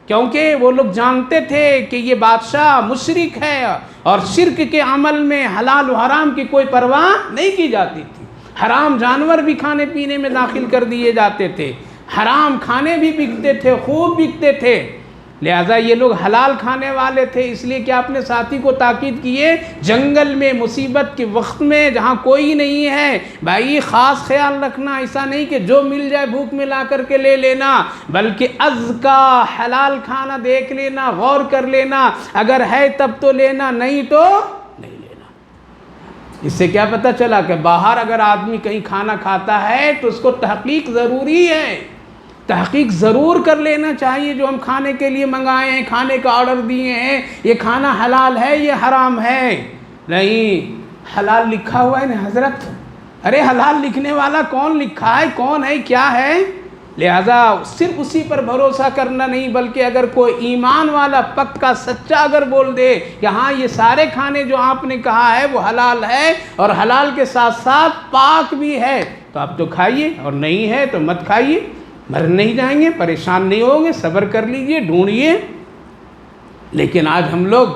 کیونکہ وہ لوگ جانتے تھے کہ یہ بادشاہ مشرک ہے اور شرک کے عمل میں حلال و حرام کی کوئی پرواہ نہیں کی جاتی تھی۔ حرام جانور بھی کھانے پینے میں داخل کر دیے جاتے تھے، حرام کھانے بھی بکتے تھے، خوب بکتے تھے، لہٰذا یہ لوگ حلال کھانے والے تھے۔ اس لیے کہ اپنے ساتھی کو تاکید کیے، جنگل میں مصیبت کے وقت میں جہاں کوئی نہیں ہے بھائی خاص خیال رکھنا، ایسا نہیں کہ جو مل جائے بھوک میں لا کر کے لے لینا، بلکہ ازکا حلال کھانا دیکھ لینا، غور کر لینا، اگر ہے تب تو لینا، نہیں تو نہیں لینا۔ اس سے کیا پتہ چلا کہ باہر اگر آدمی کہیں کھانا کھاتا ہے تو اس کو تحقیق ضروری ہے، تحقیق ضرور کر لینا چاہیے۔ جو ہم کھانے کے لیے منگائے ہیں، کھانے کا آرڈر دیے ہیں، یہ کھانا حلال ہے یہ حرام ہے؟ نہیں، حلال لکھا ہوا ہے نا حضرت، ارے حلال لکھنے والا کون لکھا ہے، کون ہے، کیا ہے؟ لہذا صرف اسی پر بھروسہ کرنا نہیں، بلکہ اگر کوئی ایمان والا پکا سچا اگر بول دے کہ ہاں یہ سارے کھانے جو آپ نے کہا ہے وہ حلال ہے اور حلال کے ساتھ ساتھ پاک بھی ہے، تو آپ تو کھائیے، اور نہیں ہے تو مت کھائیے، مر نہیں جائیں گے، پریشان نہیں ہوں گے، صبر کر لیجئے، ڈھونڈیے۔ لیکن آج ہم لوگ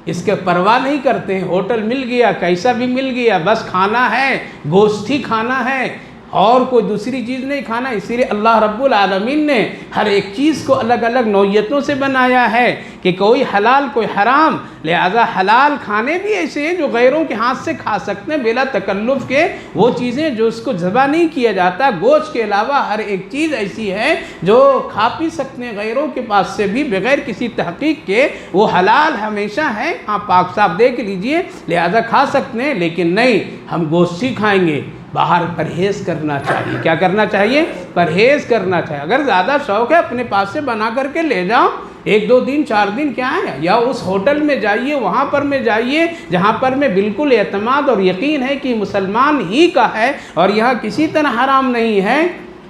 اس کے پرواہ نہیں کرتے ہیں، ہوٹل مل گیا، کیسا بھی مل گیا، بس کھانا ہے، گوشت ہی کھانا ہے اور کوئی دوسری چیز نہیں کھانا۔ اسی لیے اللہ رب العالمین نے ہر ایک چیز کو الگ الگ نوعیتوں سے بنایا ہے کہ کوئی حلال کوئی حرام، لہذا حلال کھانے بھی ایسے ہیں جو غیروں کے ہاتھ سے کھا سکتے ہیں بلا تکلف کے، وہ چیزیں جو اس کو ذبح نہیں کیا جاتا، گوشت کے علاوہ ہر ایک چیز ایسی ہے جو کھا پی سکتے ہیں غیروں کے پاس سے بھی بغیر کسی تحقیق کے، وہ حلال ہمیشہ ہے، آپ پاک صاحب دیکھ لیجئے، لہذا کھا سکتے ہیں، لیکن نہیں ہم گوشت ہی کھائیں گے۔ باہر پرہیز کرنا چاہیے، کیا کرنا چاہیے؟ پرہیز کرنا چاہیے۔ اگر زیادہ شوق ہے اپنے پاس سے بنا کر کے لے جاؤ، 1 2 دن 4 دن کیا ہے، یا اس ہوٹل میں جائیے، وہاں پر میں جائیے جہاں پر میں بالکل اعتماد اور یقین ہے کہ مسلمان ہی کا ہے اور یہاں کسی طرح حرام نہیں ہے۔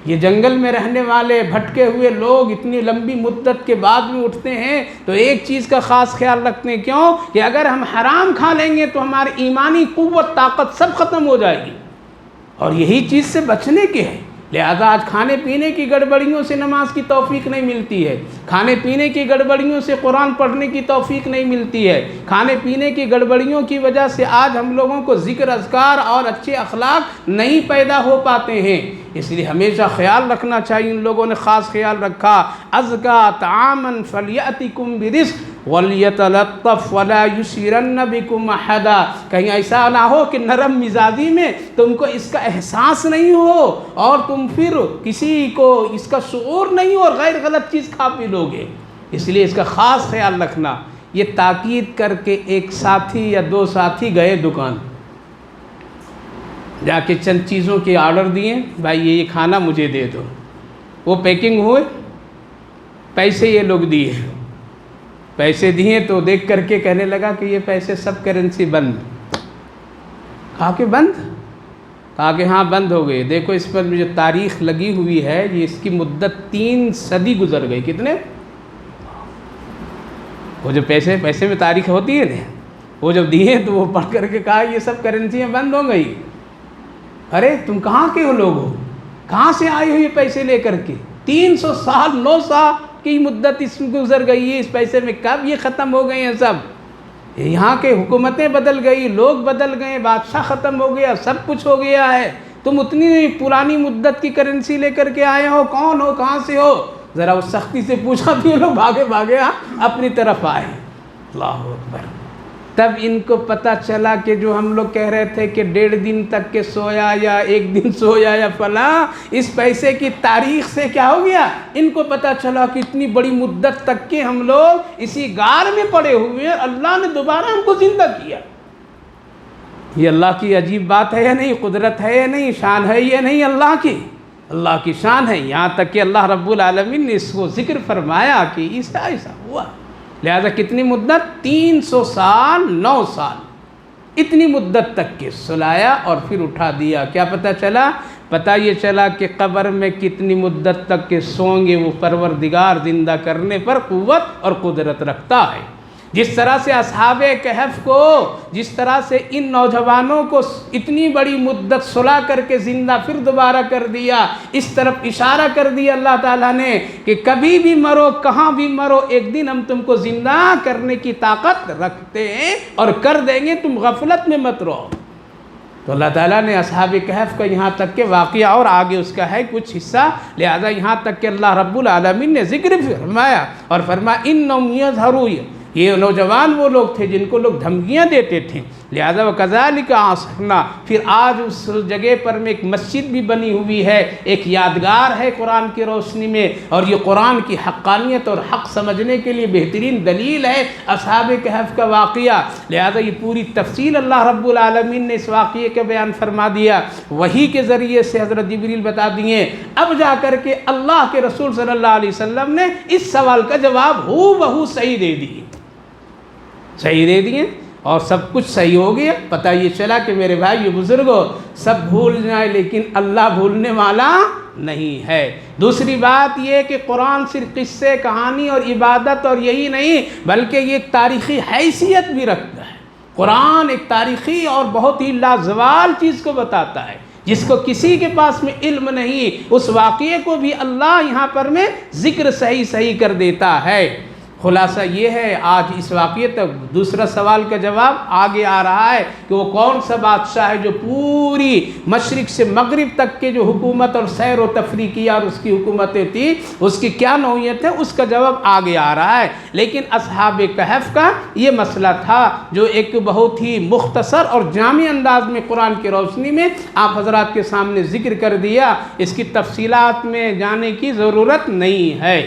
یہ جنگل میں رہنے والے بھٹکے ہوئے لوگ اتنی لمبی مدت کے بعد میں اٹھتے ہیں تو ایک چیز کا خاص خیال رکھتے ہیں، کیوں کہ اگر ہم حرام کھا لیں گے تو ہماری ایمانی قوت طاقت سب ختم ہو جائے گی، اور یہی چیز سے بچنے کے ہے۔ لہذا آج کھانے پینے کی گڑبڑیوں سے نماز کی توفیق نہیں ملتی ہے، کھانے پینے کی گڑبڑیوں سے قرآن پڑھنے کی توفیق نہیں ملتی ہے، کھانے پینے کی گڑبڑیوں کی وجہ سے آج ہم لوگوں کو ذکر اذکار اور اچھے اخلاق نہیں پیدا ہو پاتے ہیں۔ اس لیے ہمیشہ خیال رکھنا چاہیے، ان لوگوں نے خاص خیال رکھا، ازکا طعاما فلیأتکم برزق وَلْيَتَلَطَّفْ وَلَا يُشْعِرَنَّ بِكُمْ أَحَدًا، کہیں ایسا نہ ہو کہ نرم مزاجی میں تم کو اس کا احساس نہیں ہو اور تم پھر کسی کو اس کا شعور نہیں ہو اور غیر غلط چیز کھا پی لو گے۔ اس لیے اس کا خاص خیال رکھنا۔ یہ تاکید کر کے ایک ساتھی یا 2 ساتھی گئے دکان، جا کے چند چیزوں کے آرڈر دیے، بھائی یہ کھانا مجھے دے دو، وہ پیکنگ ہوئے، پیسے یہ لوگ دیے، پیسے دیے تو دیکھ کر کے کہنے لگا کہ یہ پیسے سب کرنسی بند۔ کہا کہ بند؟ کہا کہ ہاں بند ہو گئے، دیکھو اس پر جو تاریخ لگی ہوئی ہے یہ اس کی مدت 3 صدی گزر گئی۔ کتنے؟ وہ جو پیسے میں تاریخ ہوتی ہے نا، وہ جب دیے تو وہ پڑھ کر کے کہا یہ سب کرنسیاں بند ہو گئی۔ ارے تم کہاں کے ہو لوگ ہو، کہاں سے آئے ہو یہ پیسے لے کر کے؟ 300 سال 9 سال کی مدت اس میں گزر گئی ہے، اس پیسے میں کب یہ ختم ہو گئے ہیں سب؟ یہاں کے حکومتیں بدل گئی، لوگ بدل گئے، بادشاہ ختم ہو گیا، سب کچھ ہو گیا ہے، تم اتنی پرانی مدت کی کرنسی لے کر کے آئے ہو، کون ہو، کہاں سے ہو؟ ذرا اس سختی سے پوچھا تو یہ لوگ بھاگے اپنی طرف آئے۔ اللہ اکبر۔ تب ان کو پتہ چلا کہ جو ہم لوگ کہہ رہے تھے کہ 1.5 دن تک کے سویا یا 1 دن سویا یا فلاں، اس پیسے کی تاریخ سے کیا ہو گیا، ان کو پتہ چلا کہ اتنی بڑی مدت تک کے ہم لوگ اسی غار میں پڑے ہوئے ہیں، اللہ نے دوبارہ ہم کو زندہ کیا۔ یہ اللہ کی عجیب بات ہے یا نہیں، قدرت ہے یا نہیں، شان ہے یا نہیں اللہ کی شان ہے۔ یہاں تک کہ اللہ رب العالمین نے اس کو ذکر فرمایا کہ ایسا ہوا۔ لہذا کتنی مدت؟ 300 سال 9 سال، اتنی مدت تک کے سلایا اور پھر اٹھا دیا۔ کیا پتہ چلا؟ پتہ یہ چلا کہ قبر میں کتنی مدت تک کے سوئیں گے وہ پروردگار زندہ کرنے پر قوت اور قدرت رکھتا ہے۔ جس طرح سے اصحاب کہف کو، جس طرح سے ان نوجوانوں کو اتنی بڑی مدت سلا کر کے زندہ پھر دوبارہ کر دیا، اس طرف اشارہ کر دیا اللہ تعالیٰ نے کہ کبھی بھی مرو، کہاں بھی مرو، ایک دن ہم تم کو زندہ کرنے کی طاقت رکھتے ہیں اور کر دیں گے، تم غفلت میں مت رہو۔ تو اللہ تعالیٰ نے اصحاب کہف کا یہاں تک کہ واقعہ، اور آگے اس کا ہے کچھ حصہ، لہذا یہاں تک کہ اللہ رب العالمین نے ذکر فرمایا اور فرمایا انہم یظہرون، یہ نوجوان وہ لوگ تھے جن کو لوگ دھمکیاں دیتے تھے، لہذا وَكَذَلِكَ أَعْصَرْنَا، پھر آج اس جگہ پر میں ایک مسجد بھی بنی ہوئی ہے، ایک یادگار ہے قرآن کی روشنی میں، اور یہ قرآن کی حقانیت اور حق سمجھنے کے لیے بہترین دلیل ہے اصحاب کہف کا واقعہ۔ لہذا یہ پوری تفصیل اللہ رب العالمین نے اس واقعے کا بیان فرما دیا، وحی کے ذریعے سے حضرت جبریل بتا دیے، اب جا کر کے اللہ کے رسول صلی اللہ علیہ وسلم نے اس سوال کا جواب ہو بہو صحیح دے دیے، صحیح دے دیے، اور سب کچھ صحیح ہو گیا۔ پتہ یہ چلا کہ میرے بھائی یہ بزرگوں، سب بھول جائیں لیکن اللہ بھولنے والا نہیں ہے۔ دوسری بات یہ کہ قرآن صرف قصے، کہانی اور عبادت اور یہی نہیں، بلکہ یہ ایک تاریخی حیثیت بھی رکھتا ہے۔ قرآن ایک تاریخی اور بہت ہی لازوال چیز کو بتاتا ہے، جس کو کسی کے پاس میں علم نہیں، اس واقعے کو بھی اللہ یہاں پر میں ذکر صحیح کر دیتا ہے۔ خلاصہ یہ ہے آج اس واقعے تک دوسرا سوال کا جواب آگے آ رہا ہے کہ وہ کون سا بادشاہ ہے جو پوری مشرق سے مغرب تک کے جو حکومت اور سیر و تفریح کیا اور اس کی حکومتیں تھی، اس کی کیا نوعیت ہے، اس کا جواب آگے آ رہا ہے۔ لیکن اصحاب کہف کا یہ مسئلہ تھا جو ایک بہت ہی مختصر اور جامع انداز میں قرآن کی روشنی میں آپ حضرات کے سامنے ذکر کر دیا، اس کی تفصیلات میں جانے کی ضرورت نہیں ہے۔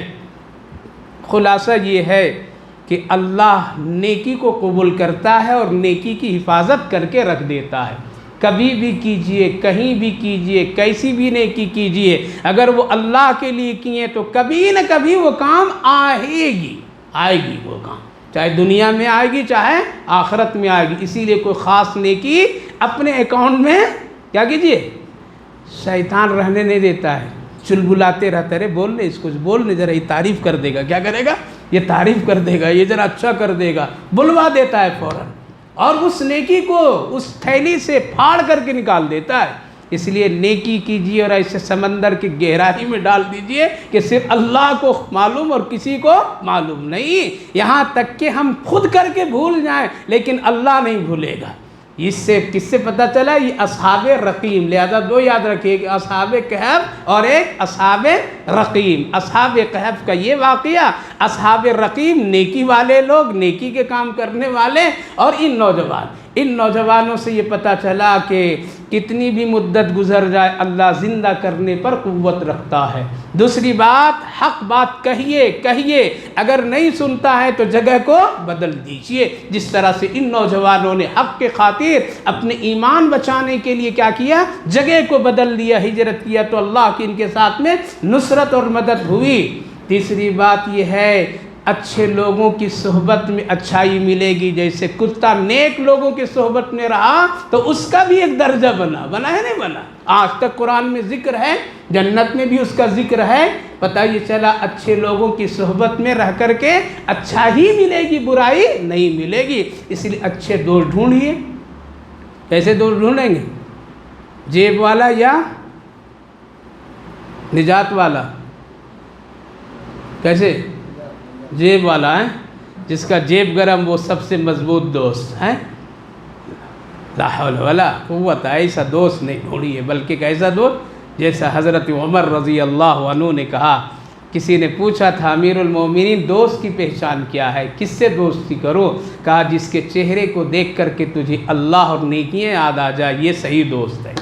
خلاصہ یہ ہے کہ اللہ نیکی کو قبول کرتا ہے اور نیکی کی حفاظت کر کے رکھ دیتا ہے۔ کبھی بھی کیجئے، کہیں بھی کیجئے، کیسی بھی نیکی کیجئے، اگر وہ اللہ کے لیے کیے تو کبھی نہ کبھی وہ کام آئے گی وہ کام، چاہے دنیا میں آئے گی چاہے آخرت میں آئے گی۔ اسی لیے کوئی خاص نیکی اپنے اکاؤنٹ میں کیا کیجئے، شیطان رہنے نہیں دیتا ہے، چلبلاتے رہتے رہے، بول لے اس کو، بول لے ذرا، یہ تعریف کر دے گا، کیا کرے گا، یہ تعریف کر دے گا، یہ ذرا اچھا کر دے گا، بلوا دیتا ہے فوراً، اور اس نیکی کو اس تھیلی سے پھاڑ کر کے نکال دیتا ہے۔ اس لیے نیکی کیجیے اور ایسے سمندر کی گہرائی میں ڈال دیجئے کہ صرف اللہ کو معلوم اور کسی کو معلوم نہیں، یہاں تک کہ ہم خود کر کے بھول جائیں لیکن اللہ نہیں بھولے گا۔ اس سے کس سے پتہ چلا، یہ اصحاب رقیم، لہذا دو یاد رکھیے کہ اصحاب کہف اور ایک اصحاب رقیم۔ اصحاب کہف کا یہ واقعہ، اصحاب رقیم نیکی والے لوگ، نیکی کے کام کرنے والے، اور ان نوجوانوں سے یہ پتہ چلا کہ کتنی بھی مدت گزر جائے اللہ زندہ کرنے پر قوت رکھتا ہے۔ دوسری بات، حق بات کہیے، اگر نہیں سنتا ہے تو جگہ کو بدل دیجئے، جس طرح سے ان نوجوانوں نے حق کے خاطر اپنے ایمان بچانے کے لیے کیا کیا، جگہ کو بدل دیا، ہجرت کیا، تو اللہ کی ان کے ساتھ میں نصرت اور مدد ہوئی۔ تیسری بات یہ ہے، اچھے لوگوں کی صحبت میں اچھائی ملے گی، جیسے کتا نیک لوگوں کی صحبت میں رہا تو اس کا بھی ایک درجہ بنا ہے نہیں بنا، آج تک قرآن میں ذکر ہے، جنت میں بھی اس کا ذکر ہے۔ پتہ یہ چلا اچھے لوگوں کی صحبت میں رہ کر کے اچھا ہی ملے گی، برائی نہیں ملے گی، اس لیے اچھے دوست ڈھونڈیے۔ کیسے دوست ڈھونڈیں گے، جیب والا یا نجات والا؟ کیسے؟ جیب والا ہے، جس کا جیب گرم وہ سب سے مضبوط دوست ہے۔ لا حول ولا قوت، ایسا دوست نہیں ڈھونڈیے، بلکہ ایک ایسا دوست جیسا حضرت عمر رضی اللہ عنہ نے کہا، کسی نے پوچھا تھا امیر المومنین دوست کی پہچان کیا ہے، کس سے دوستی کرو؟ کہا جس کے چہرے کو دیکھ کر کے تجھے اللہ اور نیکیاں یاد آ جائے، یہ صحیح دوست ہے،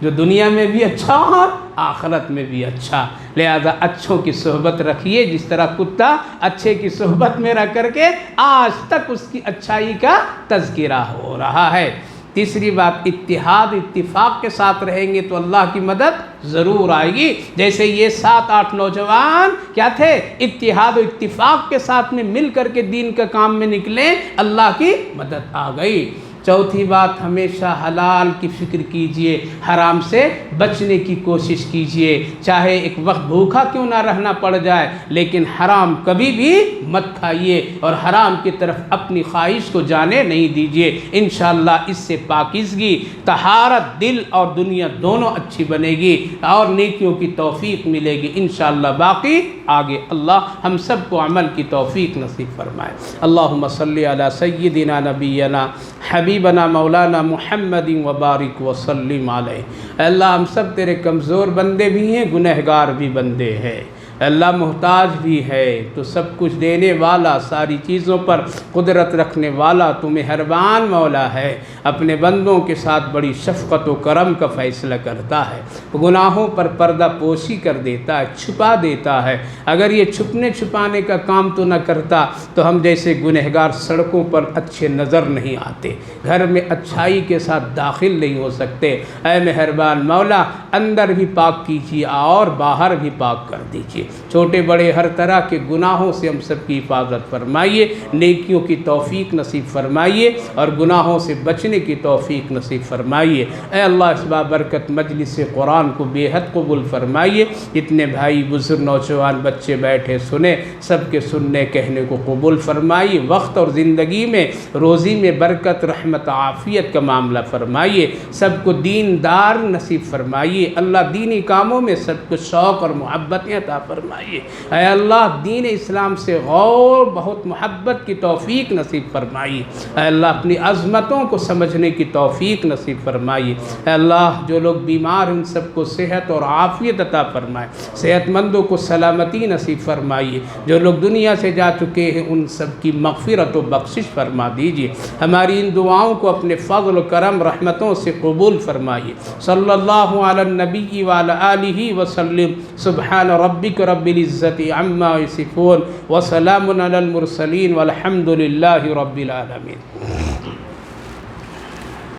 جو دنیا میں بھی اچھا اور آخرت میں بھی اچھا۔ لہذا اچھوں کی صحبت رکھیے، جس طرح کتا اچھے کی صحبت میں رہ کر کے آج تک اس کی اچھائی کا تذکرہ ہو رہا ہے۔ تیسری بات، اتفاق کے ساتھ رہیں گے تو اللہ کی مدد ضرور آئے گی، جیسے یہ 7-8 نوجوان کیا تھے، اتحاد و اتفاق کے ساتھ میں مل کر کے دین کا کام میں نکلے، اللہ کی مدد آ گئی۔ چوتھی بات ہمیشہ حلال کی فکر کیجئے، حرام سے بچنے کی کوشش کیجئے، چاہے ایک وقت بھوکا کیوں نہ رہنا پڑ جائے لیکن حرام کبھی بھی مت کھائیے اور حرام کی طرف اپنی خواہش کو جانے نہیں دیجئے۔ انشاءاللہ اس سے پاکیزگی، طہارت دل اور دنیا دونوں اچھی بنے گی اور نیکیوں کی توفیق ملے گی انشاءاللہ۔ باقی آگے اللہ ہم سب کو عمل کی توفیق نصیب فرمائے۔ اللہم صلی علی سیدنا نبینا حبیبنا مولانا محمد وبارک وسلم علیہ۔ اے اللہ ہم سب تیرے کمزور بندے بھی ہیں، گنہگار بھی بندے ہیں، اللہ محتاج بھی ہے، تو سب کچھ دینے والا، ساری چیزوں پر قدرت رکھنے والا، تو مہربان مولا ہے، اپنے بندوں کے ساتھ بڑی شفقت و کرم کا فیصلہ کرتا ہے، گناہوں پر پردہ پوشی کر دیتا ہے، چھپا دیتا ہے۔ اگر یہ چھپنے چھپانے کا کام تو نہ کرتا تو ہم جیسے گنہگار سڑکوں پر اچھے نظر نہیں آتے، گھر میں اچھائی کے ساتھ داخل نہیں ہو سکتے۔ اے مہربان مولا اندر بھی پاک کیجیے اور باہر بھی پاک کر دیجیے، چھوٹے بڑے ہر طرح کے گناہوں سے ہم سب کی حفاظت فرمائیے، نیکیوں کی توفیق نصیب فرمائیے اور گناہوں سے بچنے کی توفیق نصیب فرمائیے۔ اے اللہ اس بابرکت مجلس قرآن کو بے حد قبول فرمائیے، اتنے بھائی بزرگ نوجوان بچے بیٹھے سنے، سب کے سننے کہنے کو قبول فرمائیے، وقت اور زندگی میں روزی میں برکت رحمت عافیت کا معاملہ فرمائیے، سب کو دین دار نصیب فرمائیے، اللہ دینی کاموں میں سب کو شوق اور محبتیں عطا فرمائیے۔ اے اللہ دین اسلام سے غور بہت محبت کی توفیق نصیب فرمائیے۔ اے اللہ اپنی عظمتوں کو سمجھنے کی توفیق نصیب فرمائیے۔ اے اللہ جو لوگ بیمار ان سب کو صحت اور عافیت عطا فرمائے، صحت مندوں کو سلامتی نصیب فرمائیے، جو لوگ دنیا سے جا چکے ہیں ان سب کی مغفرت و بخشش فرما دیجیے۔ ہماری ان دعاؤں کو اپنے فضل و کرم رحمتوں سے قبول فرمائیے۔ صلی اللہ علی النبی وعلی آلہ وسلم۔ سبحان ربک رب العزت عما یصفون وسلام علی المرسلین والحمد للہ رب العالمین۔